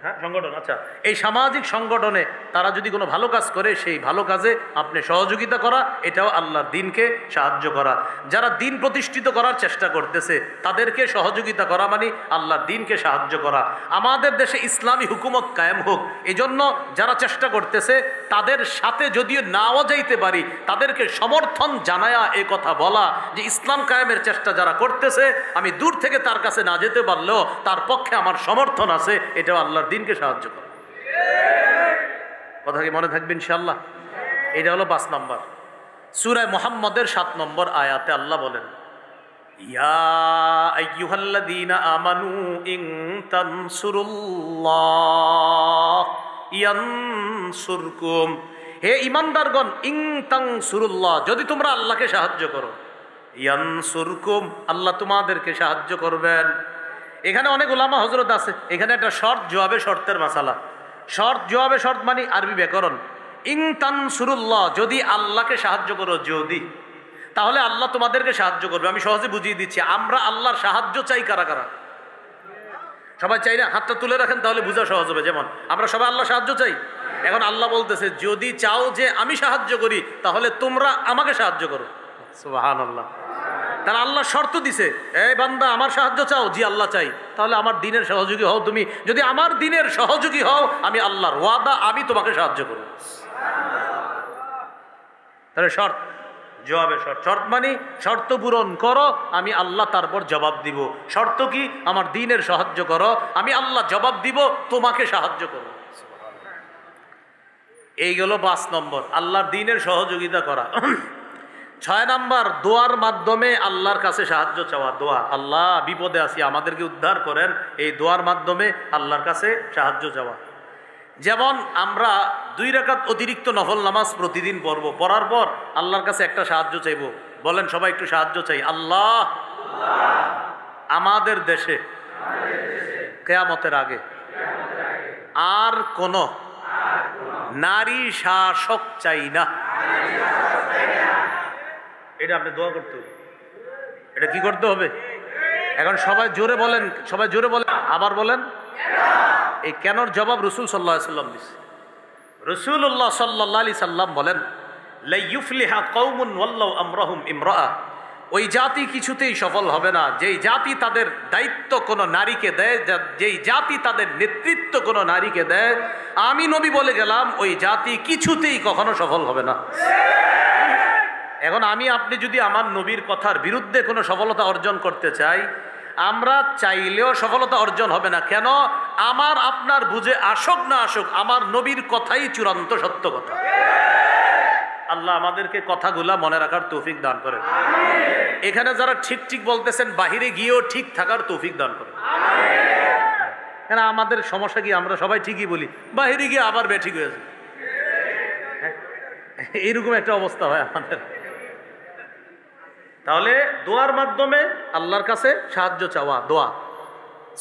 Speaker 1: হ্যাঁ সংগঠন। আচ্ছা, এই সামাজিক সংগঠনে তারা যদি কোনো ভালো কাজ করে সেই ভালো কাজে আপনি সহযোগিতা করা, এটাও আল্লাহর দ্বীনকে সাহায্য করা। যারা দ্বীন প্রতিষ্ঠিত করার চেষ্টা করতেছে তাদেরকে সহযোগিতা করা মানে আল্লাহর দ্বীনকে সাহায্য করা। আমাদের দেশে ইসলামী হুকুমত কায়েম হোক, এজন্য যারা চেষ্টা করতেছে তাদের সাথে যদিও নাও যাইতে পারি, তাদেরকে সমর্থন জানায়া এ কথা বলা যে ইসলাম কায়েমের চেষ্টা যারা করতেছে আমি দূর থেকে তার কাছে না যেতে পারলেও তার পক্ষে আমার সমর্থন আছে, এটাও আল্লাহর দ্বীনকে সাহায্য করে। কথা কি মনে থাকবে ইনশাআল্লাহ? এটা হলো 5 নম্বর। সূরা মুহাম্মদের 7 নম্বর আয়াতে আল্লাহ বলেন, ইয়া আইয়ুহাল্লাযীনা আমানু ইন তানসুরুল্লাহ ইয়ানসুরকুম। হে ঈমানদারগণ, ইন তানসুরুল্লাহ, যদি তোমরা আল্লাহকে সাহায্য করো, ইয়ানসুরকুম, আল্লাহ তোমাদেরকে সাহায্য করবেন। এখানে অনেক ওলামা হযরত আছে, এখানে একটা শর্ত জবাবে শর্তের মাসালা। শর্ত জবাবে শর্ত মানে আরবি ব্যাকরণ। ইন তানসুরুল্লাহ, যদি আল্লাহকে সাহায্য করো, যদি, তাহলে আল্লাহ তোমাদেরকে সাহায্য করবে। আমি সহজে বুঝিয়ে দিচ্ছি, আমরা আল্লাহর সাহায্য চাই কারা কারা? সবাই চাই না? হাতটা তুলে রাখেন, তাহলে বোঝা সহজ হবে। যেমন আমরা সবাই আল্লাহ সাহায্য চাই। এখন আল্লাহ বলতেছে, যদি চাও যে আমি সাহায্য করি, তাহলে তোমরা আমাকে সাহায্য করো। সুবহানাল্লাহ। তাহলে আল্লাহ শর্ত দিছে, এই বান্দা আমার সাহায্য চাও? জি আল্লাহ চাই। তাহলে আমার দিনের সহযোগী হও তুমি। যদি আমার দিনের সহযোগী হও, আমি আল্লাহর ওয়াদা, আমি তোমাকে সাহায্য করব। তাহলে শর্ত, জবাবে শর্ত। শর্ত মানে শর্ত পূরণ করো, আমি আল্লাহ তারপর জবাব দিব। শর্ত কি? আমার দিনের সাহায্য করো, আমি আল্লাহ জবাব দিব, তোমাকে সাহায্য করো। এই গেল 5 নম্বর, আল্লাহর দিনের সহযোগিতা করা। 6 নম্বর, দোয়ার মাধ্যমে আল্লাহর কাছে সাহায্য চাওয়া। দোয়া, আল্লাহ বিপদে আছি, আমাদেরকে উদ্ধার করেন, এই দোয়ার মাধ্যমে আল্লাহর কাছে সাহায্য চাওয়া। যেমন আমরা 2 রাকাত অতিরিক্ত নফল নামাজ প্রতিদিন পড়ব, পড়ার পর আল্লাহর কাছে একটা সাহায্য চাইব। বলেন সবাই একটু সাহায্য চাই। আল্লাহ আমাদের দেশে কিয়ামতের আগে আর কোন নারী শাসক চাই না। এটা আপনি দোয়া করতে হবে। এটা কি করতে হবে? এখন সবাই জোরে বলেন, সবাই জোরে বলেন, আবার বলেন। এই কেনর জবাব রাসূল সাল্লাল্লাহু আলাইহি সাল্লাম দিয়েছে। রাসূলুল্লাহ সাল্লাল্লাহু আলাইহি সাল্লাম বলেন, লা ইউফলিহা কওমুন ওয়াল্লাহু আমরাহুম ইমরাআ। ওই জাতি কিছুতেই সফল হবে না যেই জাতি তাদের দায়িত্ব কোনো নারীকে দেয়, যেই জাতি তাদের নেতৃত্ব কোনো নারীকে দেয়। আমি নবী বলে গেলাম, ওই জাতি কিছুতেই কখনো সফল হবে না। এখন আমি আপনি যদি আমার নবীর কথার বিরুদ্ধে কোনো সফলতা অর্জন করতে চাই, আমরা চাইলেও সফলতা অর্জন হবে না। কেন? আমার আপনার বুঝে আসুক না আসুক, আমার নবীর কথাই চূড়ান্ত সত্য কথা। আল্লাহ আমাদেরকে কথাগুলা মনে রাখার তৌফিক দান করেন। এখানে যারা ঠিক ঠিক বলতেছেন, বাহিরে গিয়েও ঠিক থাকার তৌফিক দান করেন। কেন আমাদের সমস্যা কি? আমরা সবাই ঠিকই বলি, বাহিরে গিয়ে আবার বেঠিক হয়ে যায়। এইরকম একটা অবস্থা হয় আমাদের। তাহলে দোয়ার মাধ্যমে আল্লাহর কাছে সাহায্য চাওয়া, দোয়া।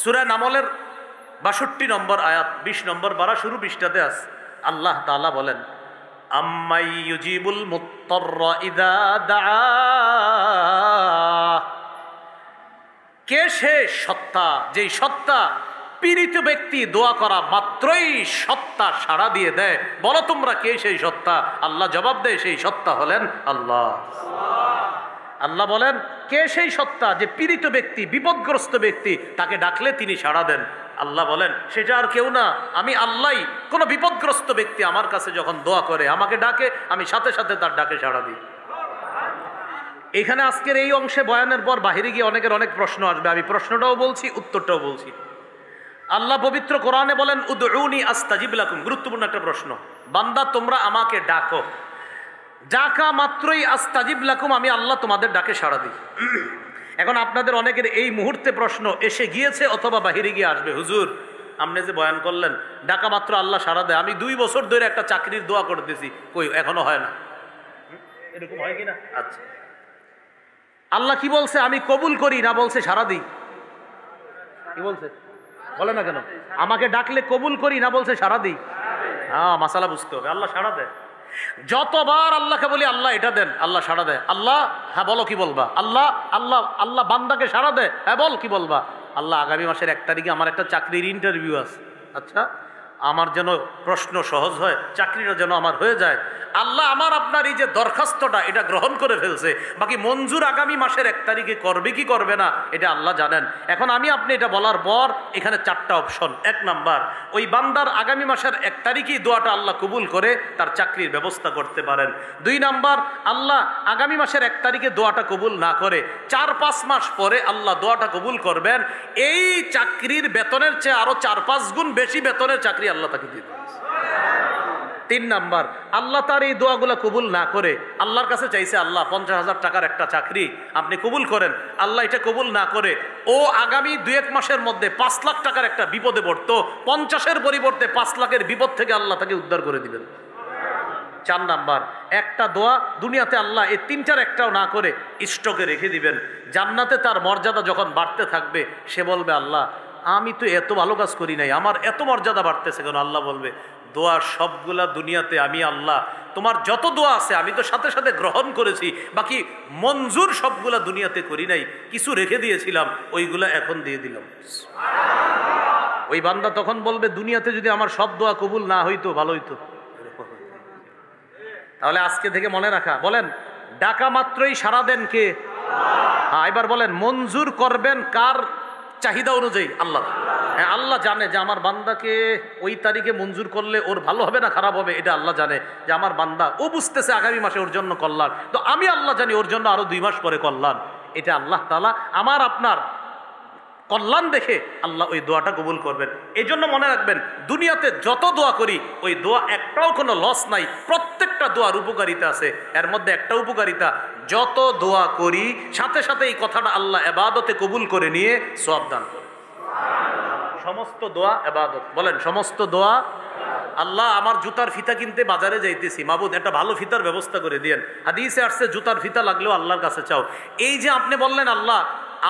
Speaker 1: সূরা নামলের ৬২ নম্বর আয়াত, ২০ নম্বর বারা শুরু পৃষ্ঠাতে আছে। আল্লাহ তাআলা বলেন, আম্মাই ইউজিবুল মুত্তাররা ইযা দাআ। কে সে সত্তা, যেই সত্তা পীড়িত ব্যক্তি দোয়া করা মাত্রই সত্তা সাড়া দিয়ে দেয়? বলো তোমরা কে সেই সত্তা? আল্লাহ জবাব দেয়, সেই সত্তা হলেন আল্লাহ। আল্লাহ বলেন, কে সেই সত্তা যে পীড়িত ব্যক্তি, বিপদগ্রস্ত ব্যক্তি, তাকে ডাকলে তিনি সাড়া দেন? আল্লাহ বলেন, সেটা আর কেউ না, আমি আল্লাহই। কোনো বিপদগ্রস্ত ব্যক্তি আমার কাছে যখন দোয়া করে, আমাকে ডাকে, আমি সাথে সাথে তার ডাকে সাড়া দিই। এখানে আজকের এই অংশে বয়ানের পর বাহিরে গিয়ে অনেকের অনেক প্রশ্ন আসবে, আমি প্রশ্নটাও বলছি, উত্তরটাও বলছি। আল্লাহ পবিত্র কোরআনে বলেন, উদউনি আস্তাজিব লাকুম। গুরুত্বপূর্ণ একটা প্রশ্ন। বান্দা তোমরা আমাকে ডাকো, ডাকা মাত্রই আস্তাজিব লাকুম, আমি আল্লাহ তোমাদের ডাকে সাড়া দিই। এখন আপনাদের অনেকের এই মুহূর্তে প্রশ্ন এসে গিয়েছে অথবা বাহিরে গিয়ে আসবে, হুজুর আপনি যে বয়ান করলেন ডাকা মাত্র আল্লাহ সাড়া দেয়, আমি 2 বছর ধরে একটা চাকরির দোয়া করতেছি, কই এখনো হয় না। এরকম হয় কিনা? আচ্ছা, আল্লাহ কি বলছে? আমি কবুল করি না বলছে সাড়া দিই? কি বলছে বলে না কেন? আমাকে ডাকলে কবুল করি না বলছে সাড়া দিই? হ্যাঁ, মাসালা বুঝতে হবে। আল্লাহ সাড়া দেয়। যতবার আল্লাহকে বলি আল্লাহ এটা দেন, আল্লাহ সাড়া দেয়। আল্লাহ, হ্যাঁ বলো কি বলবা? আল্লাহ আল্লাহ আল্লাহ বান্দাকে সাড়া দেয়, হ্যাঁ বল কি বলবা? আল্লাহ আগামী মাসের 1 তারিখে আমার একটা চাকরির ইন্টারভিউ আছে। আচ্ছা, আমার যেন প্রশ্ন সহজ হয়, চাকরিটা যেন আমার হয়ে যায়। আল্লাহ আমার আপনার এই যে দরখাস্তটা, এটা গ্রহণ করে ফেলছে। বাকি মঞ্জুর আগামী মাসের 1 তারিখে করবে কি করবে না, এটা আল্লাহ জানেন। এখন আমি আপনি এটা বলার পর এখানে 4টা অপশন। 1 নাম্বার, ওই বান্দার আগামী মাসের 1 তারিখেই দোয়াটা আল্লাহ কবুল করে তার চাকরির ব্যবস্থা করতে পারেন। 2 নাম্বার, আল্লাহ আগামী মাসের 1 তারিখে দোয়াটা কবুল না করে 4-5 মাস পরে আল্লাহ দোয়াটা কবুল করবেন। এই চাকরির বেতনের চেয়ে আরো 4-5 গুণ বেশি বেতনের চাকরি আল্লাহ তাকে দিয়ে দেবেন। 3 নাম্বার, আল্লাহ তার এই দোয়াগুলো কবুল না করে আল্লাহর কাছে চাইছে, আল্লাহ 50,000 টাকার একটা চাকরি আপনি কবুল করেন। আল্লাহ এটা কবুল না করে ও আগামী 2-1 মাসের মধ্যে 5 লাখ টাকার একটা বিপদে পড়তো, 50-এর পরিবর্তে 5 লাখের বিপদ থেকে আল্লাহ তাকে উদ্ধার করে দিবেন। 4 নাম্বার, একটা দোয়া দুনিয়াতে আল্লাহ এই 3টার একটাও না করে স্টকে রেখে দিবেন। জান্নাতে তার মর্যাদা যখন বাড়তে থাকবে, সে বলবে, আল্লাহ আমি তো এত ভালো কাজ করি নাই, আমার এত মর্যাদা বাড়তেছে কেন? আল্লাহ বলবে, দোয়া সবগুলা দুনিয়াতে আমি আল্লাহ, তোমার যত দোয়া আছে আমি তো সাথে সাথে গ্রহণ করেছি, বাকি মঞ্জুর সবগুলা দুনিয়াতে করি নাই, কিছু রেখে দিয়েছিলাম, ওইগুলা এখন দিয়ে দিলাম। ওই বান্দা তখন বলবে দুনিয়াতে যদি আমার সব দোয়া কবুল না হইতো ভালো হইতো। তাহলে আজকে থেকে মনে রাখা, বলেন ডাকা মাত্রই সাড়া দেন কে? হ্যাঁ, এবার বলেন মঞ্জুর করবেন কার চাহিদা অনুযায়ী? আল্লাহ। হ্যাঁ, আল্লাহ জানে যে আমার বান্দাকে ওই তারিখে মঞ্জুর করলে ওর ভালো হবে না খারাপ হবে, এটা আল্লাহ জানে। যে আমার বান্দা ও বুঝতেছে আগামী মাসে ওর জন্য কল্যাণ, তো আমি আল্লাহ জানি ওর জন্য আরো 2 মাস পরে কল্যাণ। এটা আল্লাহ তাআলা আমার আপনার কল্যাণ দেখে আল্লাহ ওই দোয়াটা কবুল করবেন। এই জন্য মনে রাখবেন, দুনিয়াতে যত দোয়া করি ওই দোয়া একটাও কোনো লস নাই, প্রত্যেকটা দোয়ার উপকারিতা আছে। এর মধ্যে একটা উপকারিতা, যত দোয়া করি সাথে সাথে এই কথাটা আল্লাহ ইবাদতে কবুল করে নিয়ে সওয়াব দান করে। সমস্ত দোয়া ইবাদত। বলেন সমস্ত দোয়া। আল্লাহ আমার জুতার ফিতা কিনতে বাজারে যাইতেছি, মাবুদ একটা ভালো ফিতার ব্যবস্থা করে দিয়েন। হাদিসে আসছে জুতার ফিতা লাগলেও আল্লাহর কাছে চাও। এই যে আপনি বললেন আল্লাহ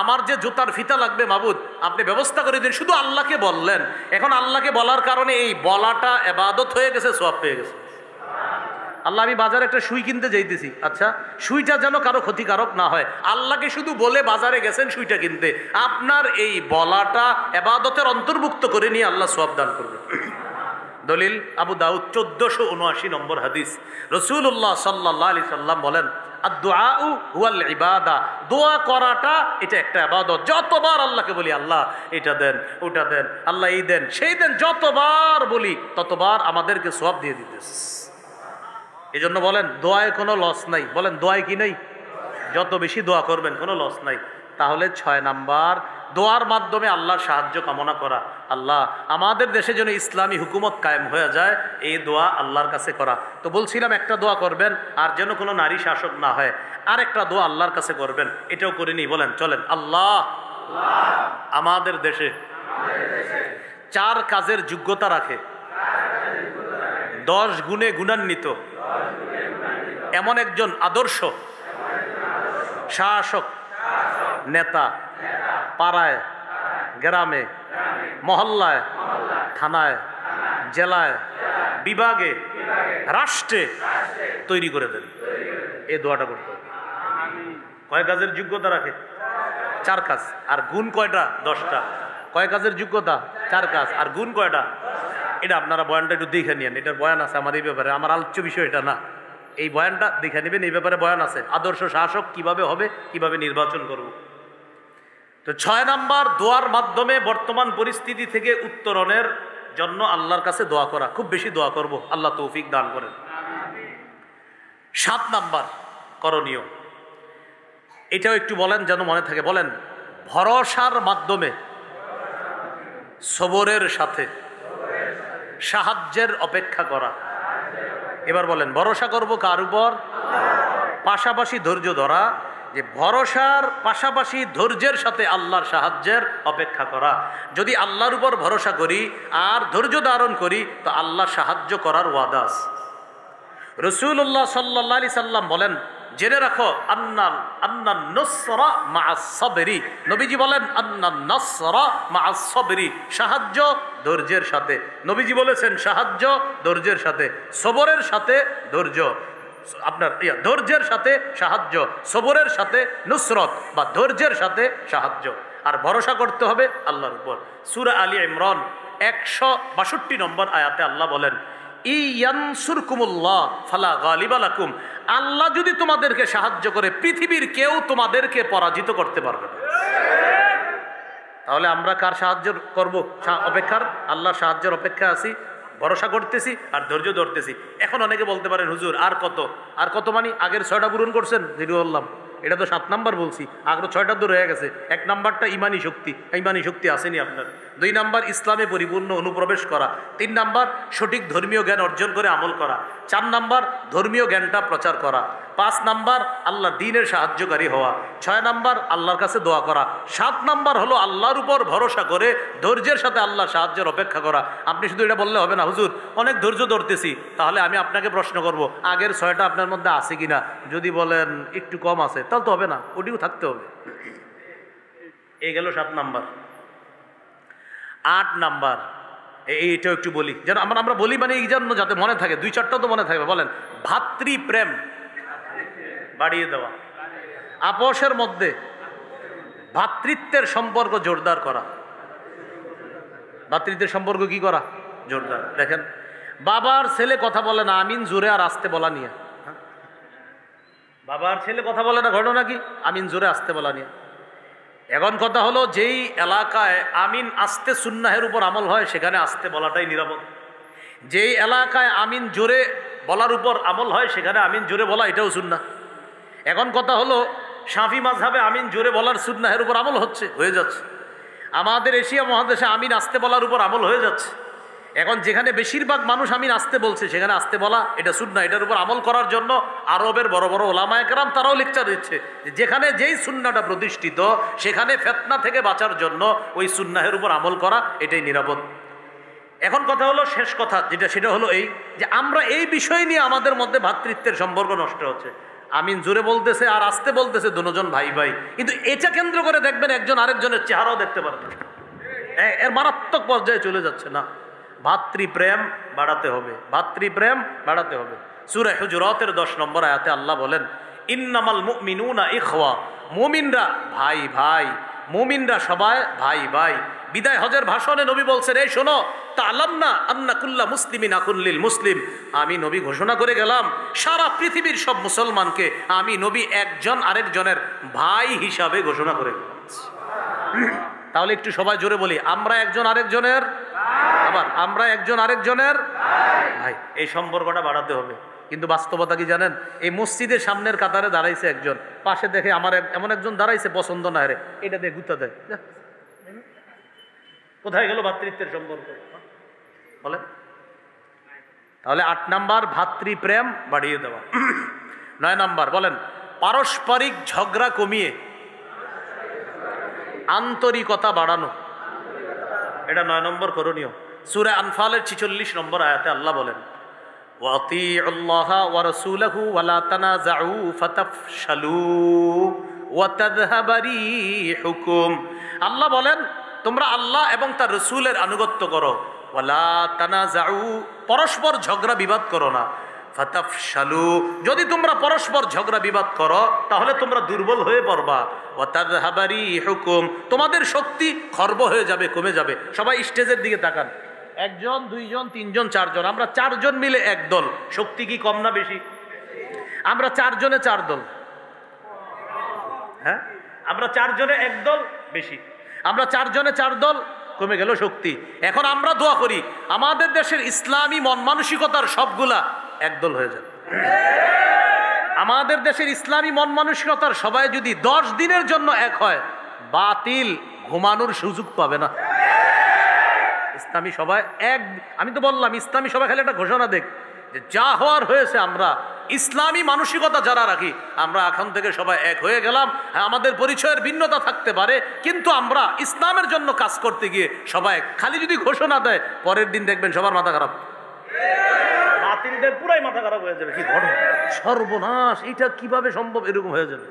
Speaker 1: আমার যে জুতার ফিতা লাগবে মাবুদ আপনি ব্যবস্থা করে দিন, শুধু আল্লাহকে বললেন। এখন আল্লাহকে বলার কারণে এই বলাটা ইবাদত হয়ে গেছে, সওয়াব পেয়ে গেছে। আল্লাহ আমি বাজারে একটা সুই কিনতে যাইতেছি, আচ্ছা সুইটা যেন কারো ক্ষতিকারক না হয়, আল্লাহকে শুধু বলে বাজারে গেছেন সুইটা কিনতে, আপনার এই বলাটা ইবাদতের অন্তর্ভুক্ত করে নিয়ে আল্লাহ সওয়াব দান করবে। দলিল আবু দাউদ 1479 নম্বর হাদিস। রাসূলুল্লাহ সাল্লাল্লাহু আলাইহি সাল্লাম বলেন আদ-দুআউ হুয়াল ইবাদা, দোয়া করাটা এটা একটা ইবাদত। যতবার আল্লাহকে বলি আল্লাহ এটা দেন ওটা দেন, আল্লাহ এই দেন সেই দেন, যতবার বলি ততবার আমাদেরকে সওয়াব দিয়ে দিতেছে। এই জন্য বলেন দোয়ায় কোনো লস নাই। বলেন দোয়ায় কি নেই? যত বেশি দোয়া করবেন কোনো লস নাই। তাহলে 6 নাম্বার, দোয়ার মাধ্যমে আল্লাহর সাহায্য কামনা করা। আল্লাহ আমাদের দেশে যেন ইসলামী হুকুমত কায়েম হয়ে যায়, এই দোয়া আল্লাহর কাছে করা। তো বলছিলাম একটা দোয়া করবেন আর যেন কোনো নারী শাসক না হয়, আর একটা দোয়া আল্লাহর কাছে করবেন, এটাও করে নি। বলেন চলেন আল্লাহ আমাদের দেশে 4 কাজের যোগ্যতা রাখে, 10 গুণে গুণান্বিত এমন একজন আদর্শ শাসক নেতা পাড়ায় গ্রামে মহল্লায় থানায় জেলায় বিভাগে রাষ্ট্রে তৈরি করে দেন। এই দোয়াটা করতে হবে। কয় কাজের যোগ্যতা রাখে? 4 কাজ। আর গুণ কয়টা? 10টা। কয় কাজের যোগ্যতা? 4 কাজ। আর গুণ কয়টা? এটা আপনারা বয়ানটা একটু দেখে নিন, এটার বয়ান আছে আমার এই ব্যাপারে, আমার আলোচ্য বিষয় এটা না। এই বয়ানটা দেখে নেবেন, এই ব্যাপারে বয়ান আছে, আদর্শ শাসক কিভাবে হবে, কিভাবে নির্বাচন করব। তো 6 নাম্বার, দোয়ার মাধ্যমে বর্তমান পরিস্থিতি থেকে উত্তরণের জন্য আল্লাহর কাছে দোয়া করা। খুব বেশি দোয়া করব, আল্লাহ তৌফিক দান করেন। 7 নাম্বার করণীয়, এটাও একটু বলেন যেন মনে থাকে। বলেন ভরসার মাধ্যমে সবরের সাথে সাহায্যের অপেক্ষা করা। এবার বলেন ভরসা করব কার উপর? পাশাপাশি ধৈর্য ধরা, যে ভরসার পাশাপাশি ধৈর্যের সাথে আল্লাহর সাহায্যের অপেক্ষা করা। যদি আল্লাহর উপর ভরসা করি আর ধৈর্য ধারণ করি তো আল্লাহ সাহায্য করার ওয়াদা আছে। রাসূলুল্লাহ সাল্লাল্লাহু আলাইহি সাল্লাম বলেন, জেনে রাখো আন্নান নাসরা মা'আস সাবরি, নবীজি বলেন আন্নান নাসরা মা'আস সাবরি, সাহায্য ধৈর্যের সাথে। নবীজি বলেছেন সাহায্য ধৈর্যের সাথে, সবরের সাথে ধৈর্য, আপনার ধৈর্যের সাথে সাহায্য, সবরের সাথে নুসরত বা ধৈর্যের সাথে সাহায্য। আর ভরসা করতে হবে আল্লাহর উপর। সূরা আলী ইমরান 162 নম্বর আয়াতে আল্লাহ বলেন ইয়ানসুরকুমুল্লাহ ফালা গালিবা লাকুম, আল্লাহ যদি তোমাদেরকে সাহায্য করে পৃথিবীর কেউ তোমাদেরকে পরাজিত করতে পারবে না। তাহলে আমরা কার সাহায্য করব? অপেক্ষার, আল্লাহর সাহায্যের অপেক্ষা আছি, ভরসা করতেছি আর ধৈর্য ধরতেছি। এখন অনেকে বলতে পারেন হুজুর আর কত? আর কত মানে আগের 6টা পূরণ করছেন? জিরো বললাম, এটা তো 7 নাম্বার বলছি, আগ্রহ 6টা দূর হয়ে গেছে। 1 নাম্বারটা ইমানি শক্তি, ইমানি শক্তি আসেনি আপনার। 2 নাম্বার ইসলামে পরিপূর্ণ অনুপ্রবেশ করা। 3 নাম্বার সঠিক ধর্মীয় জ্ঞান অর্জন করে আমল করা। 4 নাম্বার ধর্মীয় জ্ঞানটা প্রচার করা। 5 নাম্বার আল্লাহ দ্বীনের সাহায্যকারী হওয়া। 6 নাম্বার আল্লাহর কাছে দোয়া করা। 7 নাম্বার হলো আল্লাহর উপর ভরসা করে ধৈর্যের সাথে আল্লাহর সাহায্যের অপেক্ষা করা। আপনি শুধু এটা বললে হবে না, হুজুর অনেক ধৈর্য ধরতেছি। তাহলে আমি আপনাকে প্রশ্ন করব, আগের 6টা আপনার মধ্যে আছে কিনা? যদি বলেন একটু কম আছে তাহলে তো হবে না, ওটিও থাকতে হবে। এই গেল 7 নাম্বার। 8 নাম্বার, এইটাও একটু বলি যেন আমরা বলি, মানে এই জন্য যাতে মনে থাকে, 2-4টা তো মনে থাকবে। বলেন ভাতৃপ্রেম বাড়িয়ে দেওয়া, আপোষের মধ্যে ভ্রাতৃত্বের সম্পর্ক জোরদার করা। ভাতৃত্বের সম্পর্ক কি করা? জোরদার। দেখেন, বাবার ছেলে কথা বলে না আমিন জোরে আর আসতে বলা নিয়ে, বাবার ছেলে কথা বলে না, ঘটনা কি? আমিন জোরে আসতে বলা নিয়ে। এখন কথা হলো, যেই এলাকায় আমিন আসতে সুন্নাহের উপর আমল হয় সেখানে আসতে বলাটাই নিরাপদ। যেই এলাকায় আমিন জোরে বলার উপর আমল হয় সেখানে আমিন জোরে বলা এটাও সুন্নাহ। এখন কথা হলো, শাফি মাযহাবে আমিন জোরে বলার সুন্নাহের উপর আমল হয়ে যাচ্ছে। আমাদের এশিয়া মহাদেশে আমিন আসতে বলার উপর আমল হয়ে যাচ্ছে। এখন যেখানে বেশিরভাগ মানুষ আমিন আসতে বলছে সেখানে আসতে বলা এটা সুন্নাহ। এটার উপর আমল করার জন্য আরবের বড় বড় ওলামায়ে কেরাম তারাও লেকচার দিচ্ছে, যেখানে যেই সুন্নাহটা প্রতিষ্ঠিত সেখানে ফিতনা থেকে বাঁচার জন্য ওই সুন্নাহের উপর আমল করা এটাই নিরাপদ। এখন কথা হলো, শেষ কথা সেটা হলো এই যে আমরা এই বিষয় নিয়ে আমাদের মধ্যে ভ্রাতৃত্বের সম্পর্ক নষ্ট হচ্ছে। আমিন জোরে বলতেছে আর আসতে বলতেছে দুজন ভাই ভাই, কিন্তু এটা কেন্দ্র করে দেখবেন একজন আরেকজনের চেহারাও দেখতে পারেন, এর মারাত্মক পর্যায়ে চলে যাচ্ছে। না, ভাতৃপ্রেম বাড়াতে হবে, ভাতৃপ্রেম বাড়াতে হবে। সূরা হুজুরাতের 10 নম্বর আয়াতে আল্লাহ বলেন, ইন্নামাল মুমিনুনা ইখওয়া, মুমিনরা ভাই ভাই, মুমিনরা সবাই ভাই ভাই। বিদায় হজের ভাষণে নবী বলছেন, এই শোনো, তাআলামনা আন্না কুল্লা মুসলিমিন আখুন লিল মুসলিম, আমি নবী ঘোষণা করে গেলাম সারা পৃথিবীর সব মুসলমানকে আমি নবী একজন আরেকজনের ভাই হিসাবে ঘোষণা করে গেলাম। তাহলে একটু সবাই জোরে বলি, আমরা একজন আরেকজনের, আবার আমরা একজন আরেকজনের ভাই। এই সম্পর্কটা বাড়াতে হবে। কিন্তু বাস্তবতা কি জানেন? এই মসজিদের সামনের কাতারে দাঁড়াইছে একজন, পাশে দেখে আমার এমন একজন দাঁড়াইছে পছন্দ না, রে এটা দিয়ে গুতা দেয়। কোথায় গেল ভাতৃত্বের সম্পর্ক? বলে তাহলে 8 নাম্বার ভাতৃপ্রেম বাড়িয়ে দেওয়া। 9 নাম্বার বলেন, পারস্পরিক ঝগড়া কমিয়ে আন্তরিকতা বাড়ানো, এটা 9 নম্বর করণীয়। সূরা আনফালের 46 নম্বর আয়াতে আল্লাহ বলেন, ওয়াতিউল্লাহা ওয়া রাসূলাহু ওয়া লা তানাযাউ ফাতাফশালু ওয়া তাযহাবা রিহুকুম। আল্লাহ বলেন, তোমরা আল্লাহ এবং তার রাসূলের আনুগত্য করো, ওয়া লা তানাযাউ, পরস্পর ঝগড়া বিবাদ করো না, ফাতাফশালু, যদি তোমরা পরস্পর ঝগড়া বিবাদ করো তাহলে তোমরা দুর্বল হয়ে পড়বা, ওয়া তাযহাবা রিহুকুম, তোমাদের শক্তি খর্ব হয়ে যাবে, কমে যাবে। সবাই স্টেজের দিকে তাকান, 1 জন 2 জন 3 জন 4 জন, আমরা 4 জন মিলে এক দল, শক্তি কি কম না বেশি? আমরা 4 জনে 4 দল, হ্যাঁ আমরা 4 জনে এক দল বেশি, আমরা 4 জনে 4 দল, কমে গেল শক্তি। এখন আমরা দোয়া করি আমাদের দেশের ইসলামী মন মানসিকতার সবগুলা একদল হয়ে যাবে। আমাদের দেশের ইসলামী মন মানসিকতার সবাই যদি 10 দিনের জন্য এক হয়, বাতিল ঘুমানোর সুযোগ পাবে না। ইসলামী সবাই এক, আমি তো বললাম ইসলামী সবাই খালি একটা ঘোষণা দেখ যে যা হওয়ার হয়েছে, আমরা ইসলামী মানসিকতা যারা রাখি আমরা এখন থেকে সবাই এক হয়ে গেলাম। হ্যাঁ, আমাদের পরিচয়ের ভিন্নতা থাকতে পারে, কিন্তু আমরা ইসলামের জন্য কাজ করতে গিয়ে সবাই খালি যদি ঘোষণা দেয়, পরের দিন দেখবেন সবার মাথা খারাপ, বাতিলদের পুরাই মাথা খারাপ হয়ে যাবে। কি ঘটনা, সর্বনাশ, এটা কিভাবে সম্ভব, এরকম হয়ে যাবে।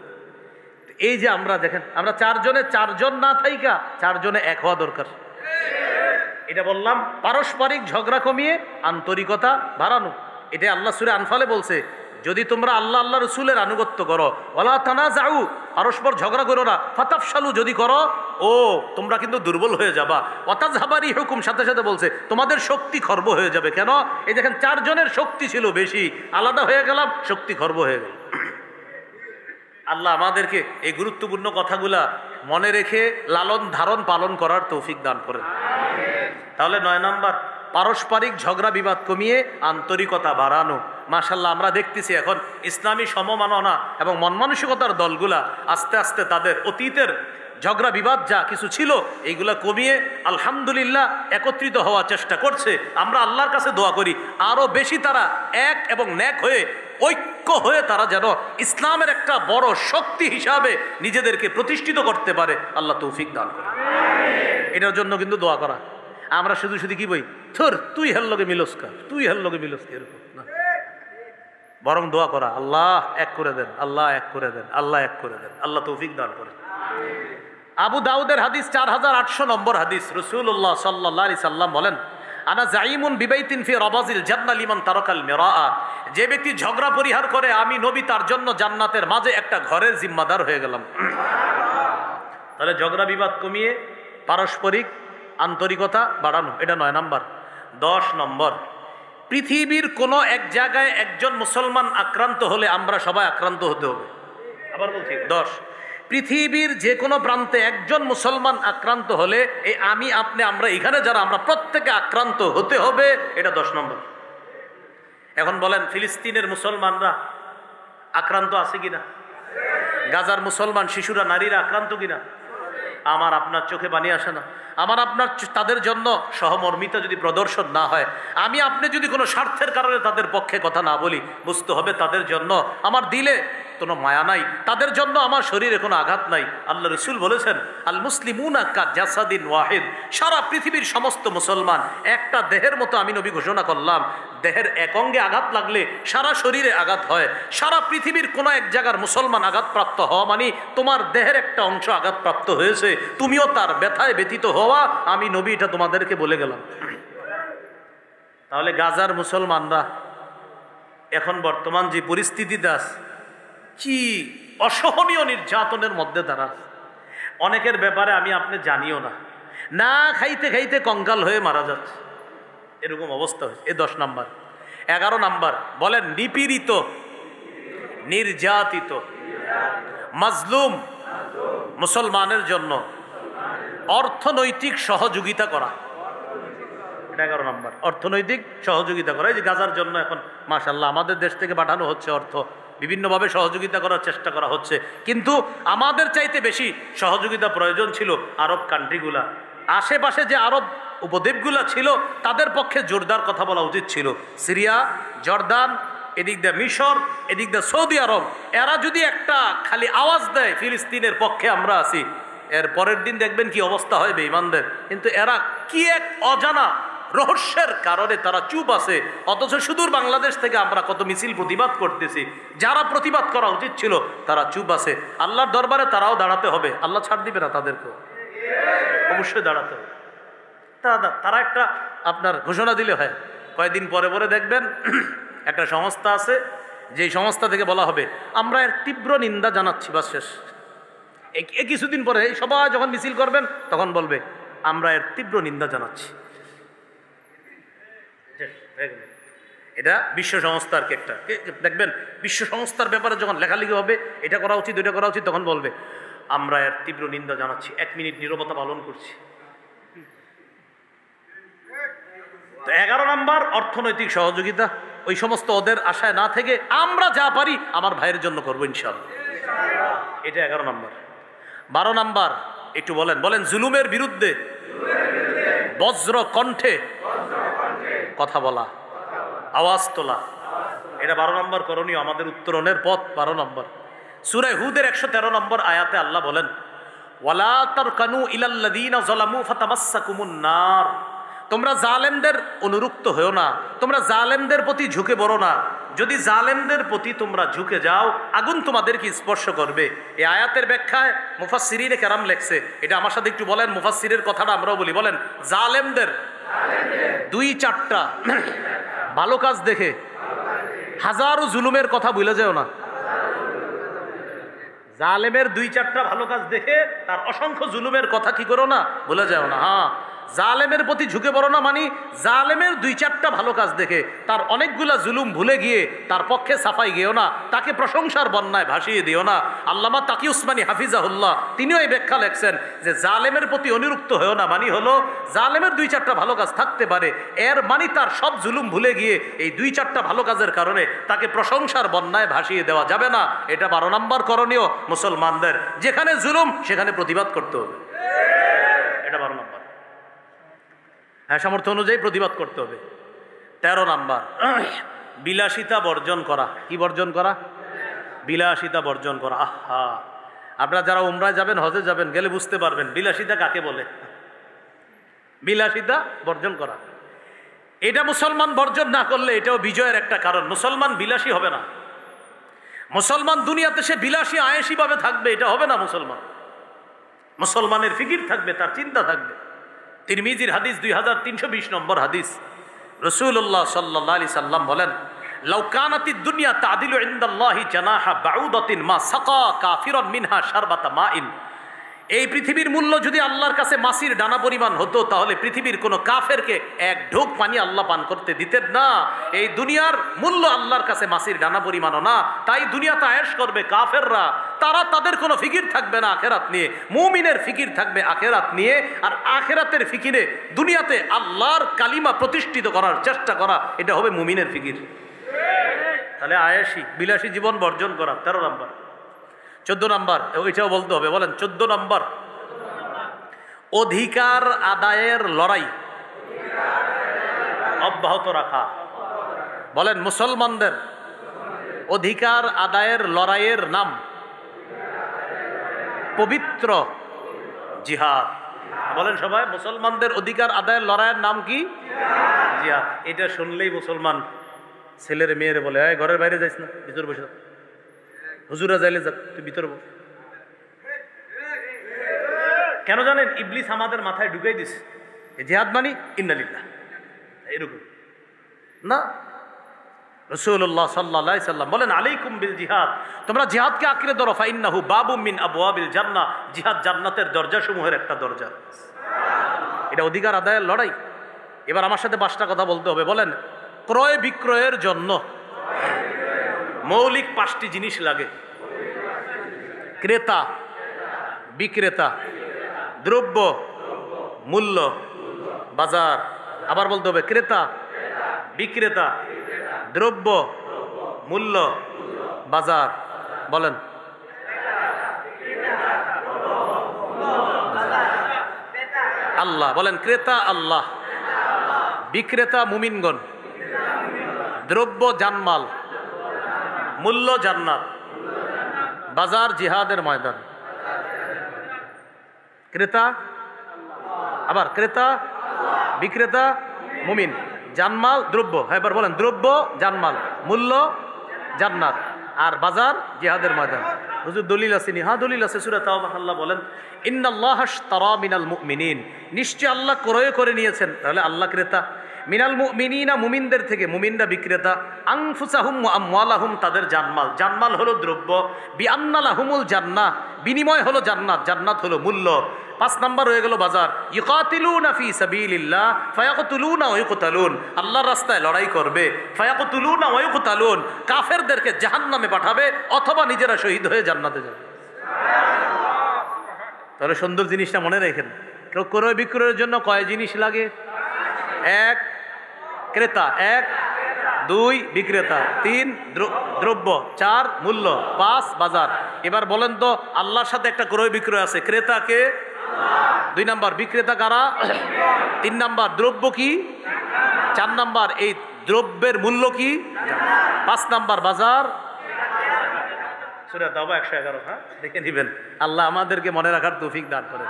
Speaker 1: এই যে আমরা দেখেন, আমরা 4 জনে 4 জন না থাইকা 4 জনে এক হওয়া দরকার। এটা বললাম পারস্পরিক ঝগড়া কমিয়ে আন্তরিকতা বাড়ানো। এটা আল্লাহ সূরা আনফালে বলছে, যদি তোমরা আল্লাহ আল্লাহ রসুলের আনুগত্য করো, ওয়ালা তানাযাউ, পরস্পর ঝগড়া করো না, ফাতাফশালু, যদি করো ও তোমরা কিন্তু দুর্বল হয়ে যাবা, ওয়া তাযহাবা রিহুকুম, সাথে সাথে বলছে তোমাদের শক্তি খর্ব হয়ে যাবে। কেন? এই দেখেন 4 জনের শক্তি ছিল বেশি, আলাদা হয়ে গেলাম, শক্তি খর্ব হয়ে গেল। আল্লাহ আমাদেরকে এই গুরুত্বপূর্ণ কথাগুলা মনে রেখে লালন ধারণ পালন করার তৌফিক দান করেন। তাহলে 9 নাম্বার, পারস্পরিক ঝগড়া বিবাদ কমিয়ে আন্তরিকতা বাড়ানো। মাশাআল্লাহ, আমরা দেখতেছি এখন ইসলামী সমমাননা এবং মন মানসিকতার দলগুলা আস্তে আস্তে তাদের অতীতের ঝগড়া বিবাদ যা কিছু ছিল এইগুলা কমিয়ে আলহামদুলিল্লাহ একত্রিত হওয়ার চেষ্টা করছে। আমরা আল্লাহর কাছে দোয়া করি আরো বেশি তারা এক এবং ন্যাক হয়ে, ঐক্য হয়ে তারা যেন ইসলামের একটা বড় শক্তি হিসাবে নিজেদেরকে প্রতিষ্ঠিত করতে পারে। আল্লাহ তৌফিক দান করে। এটার জন্য কিন্তু দোয়া করা। আমরা শুধু শুধু কি বই, থর তুই হের লগে মিলস্কা, তুই হের লগে মিলস্কা, এরকম না, বরং দোয়া করা, আল্লাহ এক করে দেন, আল্লাহ এক করে দেন, আল্লাহ এক করে দেন। আল্লাহ তৌফিক দান করেন। আবু দাউদের হাদিস 4800 নম্বর হাদিস, রাসূলুল্লাহ সাল্লাল্লাহু আলাইহি সাল্লাম বলেন, আনা জাইমুন বিবাইতিন ফি রাবাজিল জান্নাহ লিমান তারাকাল মিরাআ, যে ব্যক্তি ঝগড়া পরিহার করে আমি নবী তার জন্য জান্নাতের মাঝে একটা ঘরের জিম্মাদার হয়ে গেলাম। তাহলে ঝগড়া বিবাদ কমিয়ে পারস্পরিক আন্তরিকতা বাড়ানো, এটা 9 নাম্বার। 10 নম্বর, পৃথিবীর কোনো এক জায়গায় একজন মুসলমান আক্রান্ত হলে আমরা সবাই আক্রান্ত হতে হবে। আবার বলছি 10, পৃথিবীর যে কোনো প্রান্তে একজন মুসলমান আক্রান্ত হলে এই আমি আপনি আমরা এখানে যারা আমরা প্রত্যেকে আক্রান্ত হতে হবে, এটা 10 নম্বর। এখন বলেন ফিলিস্তিনের মুসলমানরা আক্রান্ত আছে কিনা? গাজার মুসলমান শিশুরা নারীরা আক্রান্ত কিনা? আমার আপনার চোখে পানি আসে না? আমার আপনার তাদের জন্য সহমর্মিতা যদি প্রদর্শন না হয়, আমি আপনি যদি কোনো স্বার্থের কারণে তাদের পক্ষে কথা না বলি, বুঝতে হবে তাদের জন্য আমার দিলে কোনো মায়া নাই, তাদের জন্য আমার শরীরে কোনো আঘাত নাই। আল্লাহ রসুল বলেছেন, আল মুসলিমুনা কা জাসাদিন ওয়াহিদ, সারা পৃথিবীর সমস্ত মুসলমান একটা দেহের মতো। আমি নবী ঘোষণা করলাম, দেহের এক অঙ্গে আঘাত লাগলে সারা শরীরে আঘাত হয়। সারা পৃথিবীর কোনো এক জায়গার মুসলমান আঘাতপ্রাপ্ত হওয়া মানে তোমার দেহের একটা অংশ আঘাতপ্রাপ্ত হয়েছে, তুমিও তার ব্যথায় ব্যথিত হওয়া। আমি নবী এটা তোমাদেরকে বলে গেলাম। তাহলে গাজার মুসলমানরা এখন বর্তমান যে পরিস্থিতিতে আছে, কি অসহনীয় নির্যাতনের মধ্যে তারা, অনেকের ব্যাপারে আমি আপনি জানিও না, না খাইতে খাইতে কঙ্কাল হয়ে মারা যাচ্ছে, এরকম অবস্থা হয়েছে। এ 10 নাম্বার। 11 নাম্বার, বলেন নিপীড়িত, নির্যাতিত, মাজলুম মুসলমানের জন্য অর্থনৈতিক সহযোগিতা করা, এটা 11 নাম্বার। অর্থনৈতিক সহযোগিতা করা। এই যে গাজার জন্য এখন মাশাআল্লাহ আমাদের দেশ থেকে পাঠানো হচ্ছে অর্থ, বিভিন্নভাবে সহযোগিতা করার চেষ্টা করা হচ্ছে, কিন্তু আমাদের চাইতে বেশি সহযোগিতা প্রয়োজন ছিল আরব কান্ট্রিগুলা। আশেপাশে যে আরব উপদ্বীপগুলা ছিল তাদের পক্ষে জোরদার কথা বলা উচিত ছিল। সিরিয়া, জর্দান, এদিক দিয়ে মিশর, এদিক দিয়ে সৌদি আরব, এরা যদি একটা খালি আওয়াজ দেয় ফিলিস্তিনের পক্ষে আমরা আছি, এর পরের দিন দেখবেন কি অবস্থা হয় বেঈমানদের। কিন্তু এরা কি এক অজানা রহস্যের কারণে তারা চুপ আছে, অথচ সুদূর বাংলাদেশ থেকে আমরা কত মিছিল প্রতিবাদ করতেছি, যারা প্রতিবাদ করা উচিত ছিল তারা চুপ আছে। আল্লাহর দরবারে তারাও দাঁড়াতে হবে, আল্লাহ ছাড় দিবে না তাদেরকেও, অবশ্যই দাঁড়াতে হবে। তারা একটা আপনার ঘোষণা দিলে হয়, কয়েকদিন পরে পরে দেখবেন একটা সংস্থা আছে, যেই সংস্থা থেকে বলা হবে আমরা এর তীব্র নিন্দা জানাচ্ছি, বাস শেষ। কিছুদিন পরে সবাই যখন মিছিল করবেন তখন বলবে আমরা এর তীব্র নিন্দা জানাচ্ছি। এটা বিশ্ব সংস্থার একটা দেখবেন, বিশ্ব সংস্থার ব্যাপারে যখন লেখালেখি হবে এটা করা উচিত ওইটা করা উচিত, তখন বলবে আমরা এর তীব্র নিন্দা জানাচ্ছি, 1 মিনিট নীরবতা পালন করছি। তো 11 নাম্বার, অর্থনৈতিক সহযোগিতা। ওই সমস্ত ওদের আশায় না থেকে আমরা যা পারি আমার ভাইয়ের জন্য করবো ইনশাআল্লাহ, এটা 11 নাম্বার। 12 নাম্বার, একটু বলেন বলেন জুলুমের বিরুদ্ধে বজ্র কণ্ঠে কথা বলা, আওয়াজ তোলা, এটা 12 নম্বর করণীয়, আমাদের উত্তরণের পথ 12 নম্বর। সূরা হুদের 113 নম্বর আয়াতে আল্লাহ বলেন, ওয়ালা তারকানু ইলাল্লাযীনা যালামু ফাতামাসসাকুমুন নার, তোমরা জালেমদের অনুরক্ত হও না, তোমরা জালেমদের প্রতি ঝুঁকে পড়ো না। যদি জালেমদের প্রতি তোমরা ঝুঁকে যাও আগুন তোমাদেরকে স্পর্শ করবে। এই আয়াতের ব্যাখ্যায় মুফাসসিরিনে কেরাম লেখছে, এটা আমার সাথে একটু বলেন, মুফাসসিরের কথাটা আমরাও বলি। বলেন জালেমদের 2-4টা ভালো কাজ দেখে হাজারো জুলুমের কথা ভুলে যাও না। জালেমের 2-4টা ভালো কাজ দেখে তার অসংখ্য জুলুমের কথা কি করো না, ভুলে যাও না। হ্যাঁ, জালেমের প্রতি ঝুঁকে পড়ো না মানে জালেমের 2-4টা ভালো কাজ দেখে তার অনেকগুলা জুলুম ভুলে গিয়ে তার পক্ষে সাফাই গেও না, তাকে প্রশংসার বন্যায় ভাসিয়ে দিও না। আল্লামা তাকি উসমানী হাফিজাহুল্লাহ তিনিও এই ব্যাখ্যা লেখছেন যে জালেমের প্রতি অনুরক্ত হয়েও না মানে হলো জালেমের 2-4টা ভালো কাজ থাকতে পারে, এর মানে তার সব জুলুম ভুলে গিয়ে এই 2-4টা ভালো কাজের কারণে তাকে প্রশংসার বন্যায় ভাসিয়ে দেওয়া যাবে না। এটা 12 নম্বর করণীয় মুসলমানদের, যেখানে জুলুম সেখানে প্রতিবাদ করতে হবে, এটা 12 নম্বর। হ্যাঁ, সামর্থ্য অনুযায়ী প্রতিবাদ করতে হবে। 13 নাম্বার, বিলাসিতা বর্জন করা। কি বর্জন করা? বিলাসিতা বর্জন করা। আহা, আপনারা যারা উমরায় যাবেন, হজে যাবেন, গেলে বুঝতে পারবেন বিলাসিতা কাকে বলে। বিলাসিতা বর্জন করা, এটা মুসলমান বর্জন না করলে এটাও বিজয়ের একটা কারণ। মুসলমান বিলাসী হবে না, মুসলমান দুনিয়াতে সে বিলাসী আয়েসি ভাবে থাকবে, এটা হবে না। মুসলমানের ফিকির থাকবে, তার চিন্তা থাকবে। তিরমিজির হাদিস 2320 নম্বর হাদিস, রাসূলুল্লাহ সাল্লাল্লাহু আলাইহি সাল্লাম বলেন, লাউ কানাতিদ দুনিয়া তাদিলু ইনদাল্লাহি জানাহা বাউদাতিন মা সাকা কাফিরান মিনহা শারবাতা মাইন। এই পৃথিবীর মূল্য যদি আল্লাহর কাছে মাছির ডানা পরিমাণ হতো, তাহলে পৃথিবীর কোনো কাফেরকে এক ঢোক পানি আল্লাহ পান করতে দিতেন না। এই দুনিয়ার মূল্য আল্লাহর কাছে মাছির ডানা পরিমাণও না। তাই দুনিয়াতে আয়েশ করবে কাফেররা, তারা তাদের কোনো ফিকির থাকবে না আখেরাত নিয়ে। মুমিনের ফিকির থাকবে আখেরাত নিয়ে, আর আখেরাতের ফিকিরে দুনিয়াতে আল্লাহর কালিমা প্রতিষ্ঠিত করার চেষ্টা করা, এটা হবে মুমিনের ফিকির। তাহলে আয়েশি বিলাসী জীবন বর্জন করা 13 নম্বর। 14 নম্বর, ওইটাও বলতে হবে, বলেন 14 নম্বর, অধিকার আদায়ের লড়াই অব্যাহত রাখা। বলেন মুসলমানদের অধিকার আদায়ের লড়াইয়ের নাম পবিত্র জিহাদ। বলেন সবাই, মুসলমানদের অধিকার আদায়ের লড়াইয়ের নাম কি? জিহাদ। এটা শুনলেই মুসলমান ছেলের মেয়েরে বলে, ঘরের বাইরে যাইস না, ভিতরে বসে থাক। হুজুরা যাইলে যাক, তুই ভিতরে বস। কেন জানেন? ইবলিস আমাদের মাথায় ঢুকাই দিস জিহাদ মানি ইন্নালিল্লাহ, এরকম না। রাসূলুল্লাহ সাল্লাল্লাহু আলাইহি সাল্লাম বলেন, আলাইকুম বিল জিহাদ, তোমরা জিহাদকে আঁকড়ে ধরো, ফাইন্নাহু বাবুম মিন আবওয়াবিল জান্নাহ, জিহাদ জান্নাতের দরজাসমূহের একটা দরজা। এটা অধিকার আদায়ের লড়াই। এবার আমার সাথে 5টা কথা বলতে হবে। বলেন, ক্রয় বিক্রয়ের জন্য মৌলিক 5টি জিনিস লাগে। ক্রেতা, বিক্রেতা, দ্রব্য, মূল্য, বাজার। আবার বলতে হবে, ক্রেতা, বিক্রেতা, দ্রব্য, মূল্য, বাজার। বলেন, আল্লাহ। বলেন, ক্রেতা আল্লাহ, বিক্রেতা মুমিনগণ, দ্রব্য জানমাল, মূল্য জান্নাত, বাজার জিহাদের ময়দান। ক্রেতা, আবার ক্রেতা, বিক্রেতা, মুমিন, জানমাল, দ্রব্য। হ্যাঁ, এবার বলেন, দ্রব্য, জানমাল, মূল্য, জান্নাত, আর বাজার জিহাদের ময়দান। হুজুর দলিল আসেনি? হ্যাঁ, দলিল আছে। সূরা তাওবা আল্লাহ বলেন, ইন্নাল্লাহা আশতারা মিনাল মুমিনিন, নিশ্চয় আল্লাহ ক্রয় করে নিয়েছেন। তাহলে আল্লাহ ক্রেতা। মিনাল মুমিনিনা, মুমিনদের থেকে, মুমিনরা বিক্রেতা। আনফুসাহুম ওয়া আমওয়ালাহুম, তাদের জানমাল, জানমাল হলো দ্রব্য। বিআন্না লাহুমুল জান্নাহ, বিনিময় হলো জান্নাত, জান্নাত হলো মূল্য। 5 নম্বর হয়ে গেল বাজার। ইউকাতিলুনা ফি সাবিলিল্লাহ ফায়াকতুলুনা ওয়া ইউকতালুন, আল্লাহর রাস্তায় লড়াই করবে। ফায়াকতুলুনা ওয়া ইউকতালুন, কাফেরদেরকে জাহান্নামে পাঠাবে অথবা নিজেরা শহীদ হয়ে জান্নাতে যাবে। তাহলে সুন্দর জিনিসটা মনে রাখেন, ক্রয় বিক্রয়ের জন্য কয় জিনিস লাগে? 1 ক্রেতা, 1 2 বিক্রেতা, 3 দ্রব্য, 4 মূল্য, 5 বাজার। এবার বলেন তো, আল্লাহর সাথে একটা ক্রয় বিক্রয় আছে, ক্রেতাকে 2 নাম্বার, বিক্রেতা কারা? 3 নাম্বার, দ্রব্য কি? 4 নাম্বার, এই দ্রব্যের মূল্য কি? 5 নাম্বার, বাজার। সূরা তাওবা 111। হ্যাঁ, দেখে নিবেন। আল্লাহ আমাদেরকে মনে রাখার তৌফিক দান করেন।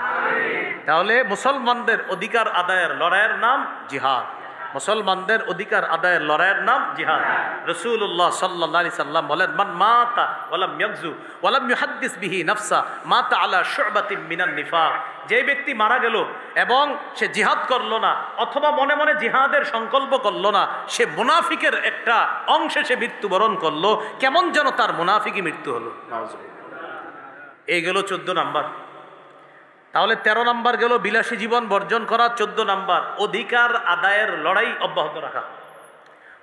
Speaker 1: তাহলে মুসলমানদের অধিকার আদায়ের লড়াইয়ের নাম জিহাদ। মুসলমানদের অধিকার আদায়ের লড়াইয়ের নাম জিহাদ। রাসূলুল্লাহ সাল্লাল্লাহু আলাইহি সাল্লাম বলেন, মান মাতা ওয়ালাম ইয়াগজু ওয়ালাম ইউহাদ্দিস বিহি নাফসা মাতা আলা শু'বাতিন মিনান নিফাক, যে ব্যক্তি মারা গেল এবং সে জিহাদ করলো না অথবা মনে মনে জিহাদের সংকল্প করলো না, সে মুনাফিকের একটা অংশে সে মৃত্যুবরণ করলো, কেমন যেন তার মুনাফিকি মৃত্যু হলো। এই গেল 14 নাম্বার। তাহলে 13 নাম্বার গেল বিলাসী জীবন বর্জন করা। 14 নাম্বার অধিকার আদায়ের লড়াই অব্যাহত রাখা।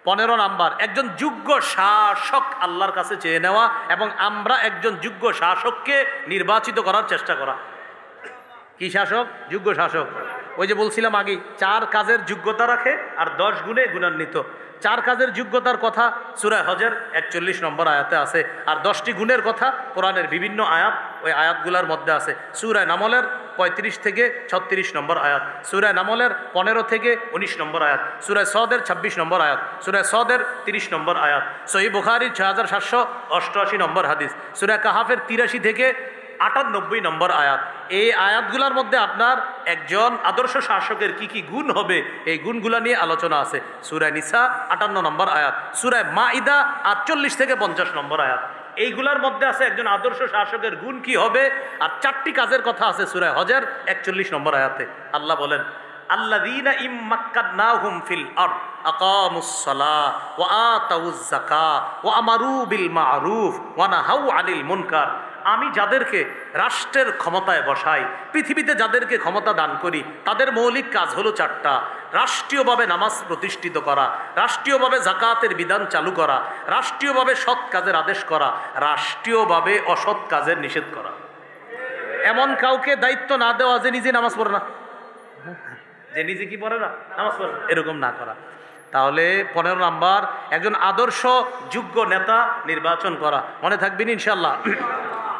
Speaker 1: 15 নাম্বার একজন যোগ্য শাসক আল্লাহর কাছে চেয়ে নেওয়া এবং আমরা একজন যোগ্য শাসককে নির্বাচিত করার চেষ্টা করা। কি শাসক? যোগ্য শাসক। ওই যে বলছিলাম আগে, 4 কাজের যোগ্যতা রাখে আর 10 গুণে গুণান্বিত। 4 কাজের যোগ্যতার কথা সূরা হজের 41 নম্বর আয়াতে আছে, আর 10টি গুণের কথা কোরআনের বিভিন্ন আয়াত, ওই আয়াতগুলোর মধ্যে আছে। সূরা নামলের 35 থেকে 36 নম্বর আয়াত, সূরা নামলের 15 থেকে 19 নম্বর আয়াত, সূরা সদের 26 নম্বর আয়াত, সূরা সদের 30 নম্বর আয়াত, সহিহ বুখারীর 6788 নম্বর হাদিস, সূরা কাহাফের 83 থেকে 98 নম্বর আয়াত। এই আয়াতগুলোর মধ্যে আপনার একজন আদর্শ শাসকের কি কি গুণ হবে, এই গুণগুলা নিয়ে আলোচনা আছে। সূরা নিসা 58 নম্বর আয়াত, সূরা মাইদা 48 থেকে 50 নম্বর আয়াত। এইগুলার মধ্যে আছে একজন আদর্শ শাসকের গুণ কি হবে। আর 4টি কাজের কথা আছে সূরা হজের 41 নম্বর আয়াতে। আল্লাহ বলেন, আল্লাযীনা ইম্মাক্কানাহুম ফিল আরদ আকামুস সালাহ ওয়া আতাউয যাকাহ ওয়া আমারু বিল মা'রুফ ওয়া নাহাউ আনিল মুনকার। আমি যাদেরকে রাষ্ট্রের ক্ষমতায় বসাই, পৃথিবীতে যাদেরকে ক্ষমতা দান করি, তাদের মৌলিক কাজ হলো চারটা: রাষ্ট্রীয়ভাবে নামাজ প্রতিষ্ঠিত করা, রাষ্ট্রীয়ভাবে জাকাতের বিধান চালু করা, রাষ্ট্রীয়ভাবে সৎ কাজের আদেশ করা, রাষ্ট্রীয়ভাবে অসৎ কাজের নিষেধ করা। এমন কাউকে দায়িত্ব না দেওয়া যে নিজে নামাজ পড়ে না, যে নিজে কি পড়ে না, নামাজ পড়ে, এরকম না করা। তাহলে 15 নাম্বার, একজন আদর্শ যোগ্য নেতা নির্বাচন করা। মনে থাকবেন ইনশাল্লাহ।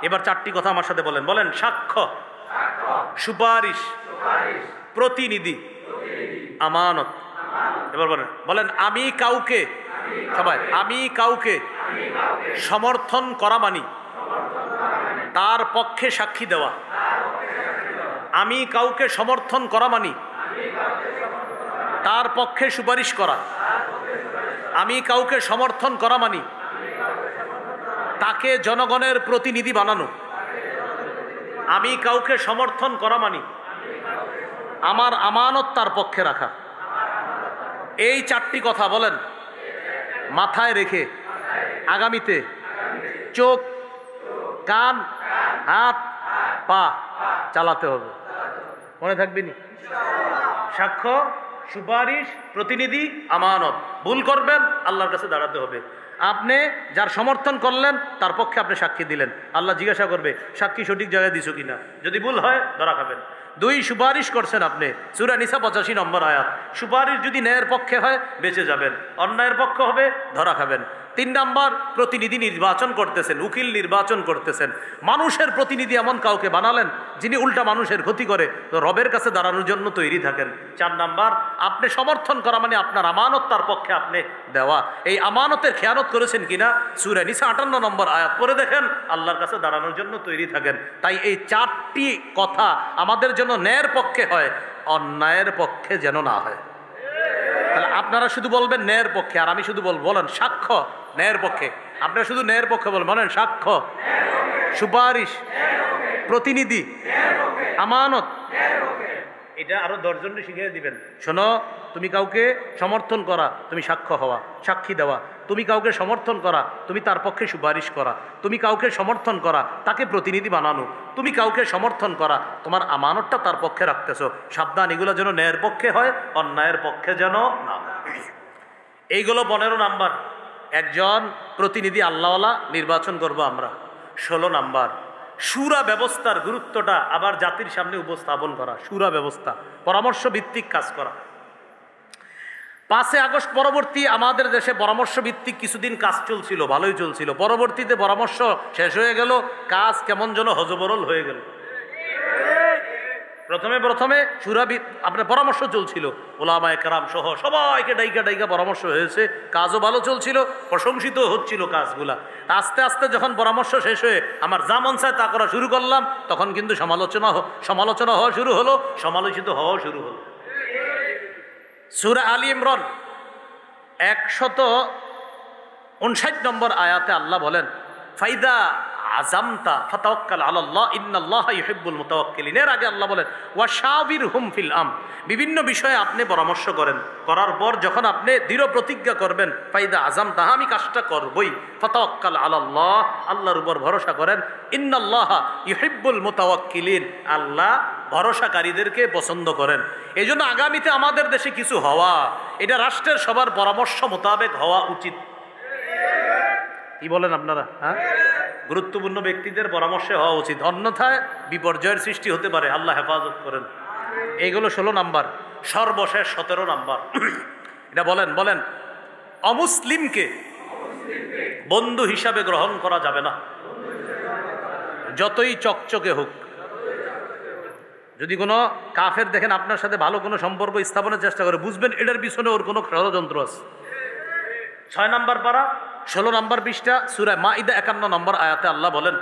Speaker 1: এবার চারটি কথা আমার সাথে বলেন। বলেন: সাক্ষ্য, সুপারিশ, প্রতিনিধি, আমানত। এবার বলেন, বলেন আমি কাউকে, সবাই, আমি কাউকে সমর্থন করা মানি তার পক্ষে সাক্ষী দেওয়া। আমি কাউকে সমর্থন করা মানি তার পক্ষে সুপারিশ করা। আমি কাউকে সমর্থন করা মানি তাকে জনগণের প্রতিনিধি বানানো। আমি কাউকে সমর্থন করা মানি আমার আমানত তার পক্ষে রাখা। এই চারটি কথা বলেন মাথায় রেখে আগামীতে চোখ, কান, হাত, পা চালাতে হবে। মনে থাকবেনি? সাক্ষ্য, সুপারিশ, প্রতিনিধি, আমানত। ভুল করবেন, আল্লাহর কাছে দাঁড়াতে হবে। আপনি যার সমর্থন করলেন তার পক্ষে আপনি সাক্ষী দিলেন, আল্লাহ জিজ্ঞাসা করবে সাক্ষী সঠিক জায়গায় দিছো কিনা। যদি ভুল হয় ধরা খাবেন। 2, সুপারিশ করছেন আপনি, সূরা নিসা 85 নম্বর আয়াত। সুপারিশ যদি ন্যায়ের পক্ষে হয় বেঁচে যাবেন, অন্যায়ের পক্ষ হবে ধরা খাবেন। 3 নাম্বার, প্রতিনিধি নির্বাচন করতেছেন, উকিল নির্বাচন করতেছেন। মানুষের প্রতিনিধি এমন কাউকে বানালেন যিনি উল্টা মানুষের ক্ষতি করে, তো রবের কাছে দাঁড়ানোর জন্য তৈরি থাকেন। 4 নাম্বার, আপনি সমর্থন করা মানে আপনার আমানত তার পক্ষে আপনি দেওয়া। এই আমানতের খেয়ানত করেছেন কিনা সূরা নিসা 58 নম্বর আয়াত পড়ে দেখেন, আল্লাহর কাছে দাঁড়ানোর জন্য তৈরি থাকেন। তাই এই 4টি কথা আমাদের জন্য ন্যায়ের পক্ষে হয়, অন্যায়ের পক্ষে যেন না হয়। তাহলে আপনারা শুধু বলবেন ন্যায়ের পক্ষে, আর আমি শুধু বলেন সাক্ষ্য ন্যায়ের পক্ষে। আপনারা শুধু ন্যায়ের পক্ষে বলেন সাক্ষ্য, সুপারিশ, প্রতিনিধি, আমানত। এটা আরো 10 জনকে শিখিয়ে দিবেন। শোনো, তুমি কাউকে সমর্থন করা, তুমি সাক্ষ্য হওয়া, সাক্ষী দেওয়া। তুমি কাউকে সমর্থন করা, তুমি তার পক্ষে সুপারিশ করা। তুমি কাউকে সমর্থন করা, তাকে প্রতিনিধি বানানো। তুমি কাউকে সমর্থন করা, তোমার আমানতটা তার পক্ষে রাখতেছো। সাবধান, এগুলো যেন ন্যায়ের পক্ষে হয়, অন্যায়ের পক্ষে যেন না। এইগুলো 15 নাম্বার। একজন প্রতিনিধি আল্লাহওয়ালা নির্বাচন করব আমরা। 16 নাম্বার, শুরা ব্যবস্থার গুরুত্বটা আবার জাতির সামনে উপস্থাপন করা। শুরা ব্যবস্থা, পরামর্শ ভিত্তিক কাজ করা। 5 আগস্ট পরবর্তী আমাদের দেশে পরামর্শ ভিত্তিক কিছুদিন কাজ চলছিল, ভালোই চলছিল। পরবর্তীতে পরামর্শ শেষ হয়ে গেল, কাজ কেমন যেন হজবরল হয়ে গেল। প্রথমে আপনার পরামর্শ চলছিল, ওলামায়ে কেরাম সহ সবাইকে ডাইকা পরামর্শ হয়েছে, কাজও ভালো চলছিল, প্রশংসিত হচ্ছিল কাজগুলা। আস্তে আস্তে যখন পরামর্শ শেষ হয়ে আমার যা মন চায় তা করা শুরু করলাম, তখন কিন্তু সমালোচনা হওয়া শুরু হলো, সমালোচিত হওয়া শুরু হলো। সূরা আলী ইমরান 159 নম্বর আয়াতে আল্লাহ বলেন, ফাইদা আযামতা ফাতাওয়াক্কাল আলাল্লাহ ইন্নাল্লাহা ইউহিব্বুল মুতাওয়াক্কিলিন। এর আগে আল্লাহ বলেন ওয়াশাবিরহুম ফিল আমর। বিভিন্ন বিষয়ে আপনি পরামর্শ করেন, করার পর যখন আপনি দৃঢ় প্রতিজ্ঞা করবেন, ফাইদা আযামতা, আমি কাজটা করবই, ফাতাওয়াক্কাল আলাল্লাহ, আল্লাহর উপর ভরসা করেন, ইন্নাল্লাহা ইউহিব্বুল মুতাওয়াক্কিলিন, আল্লাহ ভরসাকারীদেরকে পছন্দ করেন। এই জন্য আগামীতে আমাদের দেশে কিছু হওয়া, এটা রাষ্ট্রের সবার পরামর্শ মোতাবেক হওয়া উচিত। কি বলেন আপনারা? হ্যাঁ, গুরুত্বপূর্ণ ব্যক্তিদের পরামর্শে হওয়া উচিত, অন্যথায় বিপর্যয়ের সৃষ্টি হতে পারে। আল্লাহ হেফাজত করেন। এইগুলো 16 নাম্বার। সর্বশেষ 17 নাম্বার, এটা বলেন অমুসলিমকে বন্ধু হিসাবে গ্রহণ করা যাবে না, যতই চকচকে হোক। যদি কোনো কাফের দেখেন আপনার সাথে ভালো কোনো সম্পর্ক স্থাপনের চেষ্টা করে, বুঝবেন এটার পিছনে ওর কোনো ষড়যন্ত্র আছে। 6 নাম্বার পারা, 16 নম্বর পৃষ্ঠা, সূরা মাইদা 51 নম্বর আয়াতে আল্লাহ বলেন,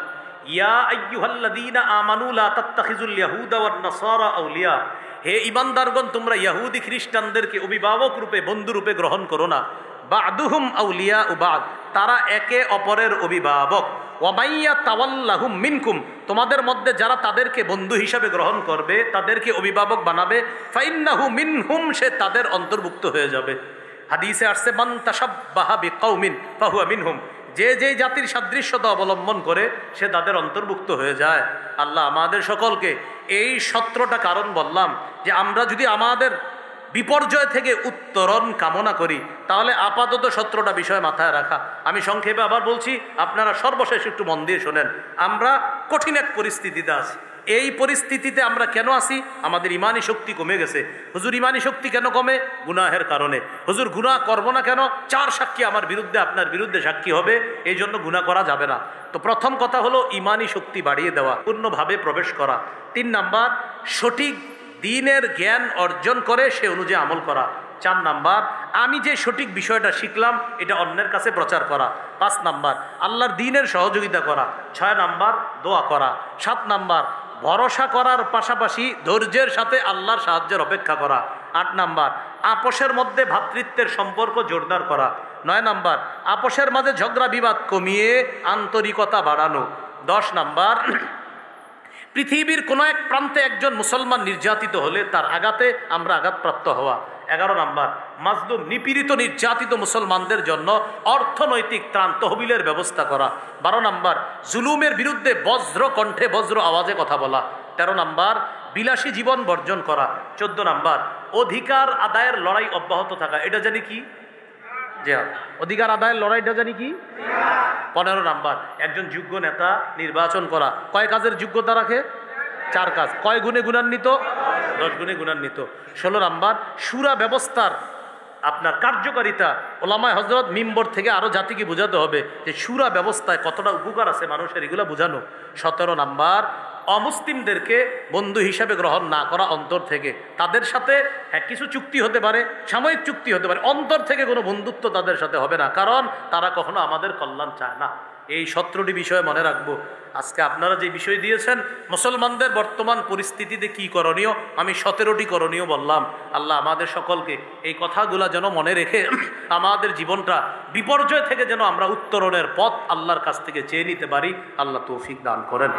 Speaker 1: ইয়া আইয়ুহাল্লাযীনা আমানু লা তাত্তাখিযুল ইয়াহুদা ওয়ান নাসারা আউলিয়া। হে ঈমানদারগণ, তোমরা ইহুদি খ্রিস্টানদেরকে অভিভাবক রূপে, বন্ধু রূপে গ্রহণ করো না। বা'দুহুম আউলিয়াউ বা'দ, তারা একে অপরের অভিভাবক। ওয়া মাইয়া তাওয়াল্লাহুম মিনকুম, তোমাদের মধ্যে যারা তাদেরকে বন্ধু হিসাবে গ্রহণ করবে, তাদেরকে অভিভাবক বানাবে, ফাইন্নাহু মিনহুম, সে তাদের অন্তর্ভুক্ত হয়ে যাবে। হাদিসে আসছে মান তাশাব্বাহা বিকাউমিন ফাহুয়া মিনহুম, যে যেই জাতির সাদৃশ্যতা অবলম্বন করে সে তাদের অন্তর্ভুক্ত হয়ে যায়। আল্লাহ আমাদের সকলকে, এই 17টা কারণ বললাম যে আমরা যদি আমাদের বিপর্যয় থেকে উত্তরণ কামনা করি তাহলে আপাতত 17টা বিষয় মাথায় রাখা। আমি সংক্ষেপে আবার বলছি, আপনারা সর্বশেষ একটু মন দিয়ে শোনেন। আমরা কঠিন এক পরিস্থিতিতে আছি। এই পরিস্থিতিতে আমরা কেন আছি? আমাদের ইমানি শক্তি কমে গেছে। হুজুর, ইমানি শক্তি কেন কমে? গুনাহের কারণে। হুজুর, গুনাহ করবো না কেন? 4 সাক্ষী আমার বিরুদ্ধে, আপনার বিরুদ্ধে সাক্ষী হবে, এই জন্য গুনাহ করা যাবে না। তো প্রথম কথা হলো ইমানি শক্তি বাড়িয়ে দেওয়া, পূর্ণভাবে প্রবেশ করা। 3 নাম্বার, সঠিক দ্বীনের জ্ঞান অর্জন করে সে অনুযায়ী আমল করা। 4 নাম্বার, আমি যে সঠিক বিষয়টা শিখলাম এটা অন্যের কাছে প্রচার করা। 5 নাম্বার, আল্লাহর দ্বীনের সহযোগিতা করা। 6 নাম্বার, দোয়া করা। 7 নাম্বার, ভরসা করার পাশাপাশি ধৈর্যের সাথে আল্লাহর সাহায্যের অপেক্ষা করা। 8 নাম্বার, আপোষের মধ্যে ভ্রাতৃত্বের সম্পর্ক জোরদার করা। 9 নাম্বার, আপোষের মাঝে ঝগড়া বিবাদ কমিয়ে আন্তরিকতা বাড়ানো। 10 নাম্বার, পৃথিবীর কোনো এক প্রান্তে একজন মুসলমান নির্যাতিত হলে তার আঘাতে আমরা আঘাতপ্রাপ্ত হওয়া। 11 নাম্বার, মাজলুম নিপীড়িত নির্যাতিত মুসলমানদের জন্য অর্থনৈতিক ত্রাণ তহবিলের ব্যবস্থা করা। 12 নাম্বার, জুলুমের বিরুদ্ধে বজ্র কণ্ঠে বজ্র আওয়াজে কথা বলা। 13 নাম্বার, বিলাসী জীবন বর্জন করা। 14 নাম্বার, অধিকার আদায়ের লড়াই অব্যাহত থাকা। এটা জানি কি? অধিকার আদায়ের লড়াইটা জানি কি? 15 নাম্বার, একজন যোগ্য নেতা নির্বাচন করা। কয় কাজের যোগ্যতা রাখে? 4 কাজ। কয় গুণে গুণান্বিত? 10 গুণে গুণান্বিত। 16 নাম্বার, শুরা ব্যবস্থার আপনার কার্যকারিতা। ওলামায়ে হযরত মিম্বর থেকে আরো জাতিকে বোঝাতে হবে যে শুরা ব্যবস্থায় কতটা উপকার আছে মানুষের, এগুলো বোঝানো। 17 নাম্বার, অমুসলিমদেরকে বন্ধু হিসাবে গ্রহণ না করা অন্তর থেকে। তাদের সাথে কিছু চুক্তি হতে পারে, সাময়িক চুক্তি হতে পারে, অন্তর থেকে কোনো বন্ধুত্ব তাদের সাথে হবে না, কারণ তারা কখনো আমাদের কল্যাণ চায় না। এই 17টি বিষয় মনে রাখবো। আজকে আপনারা যে বিষয় দিয়েছেন মুসলমানদের বর্তমান পরিস্থিতিতে কি করণীয়, আমি 17টি করণীয় বললাম। আল্লাহ আমাদের সকলকে এই কথাগুলা যেন মনে রেখে আমাদের জীবনটা বিপর্যয় থেকে যেন আমরা উত্তরণের পথ আল্লাহর কাছ থেকে চেয়ে নিতে পারি। আল্লাহ তৌফিক দান করেন।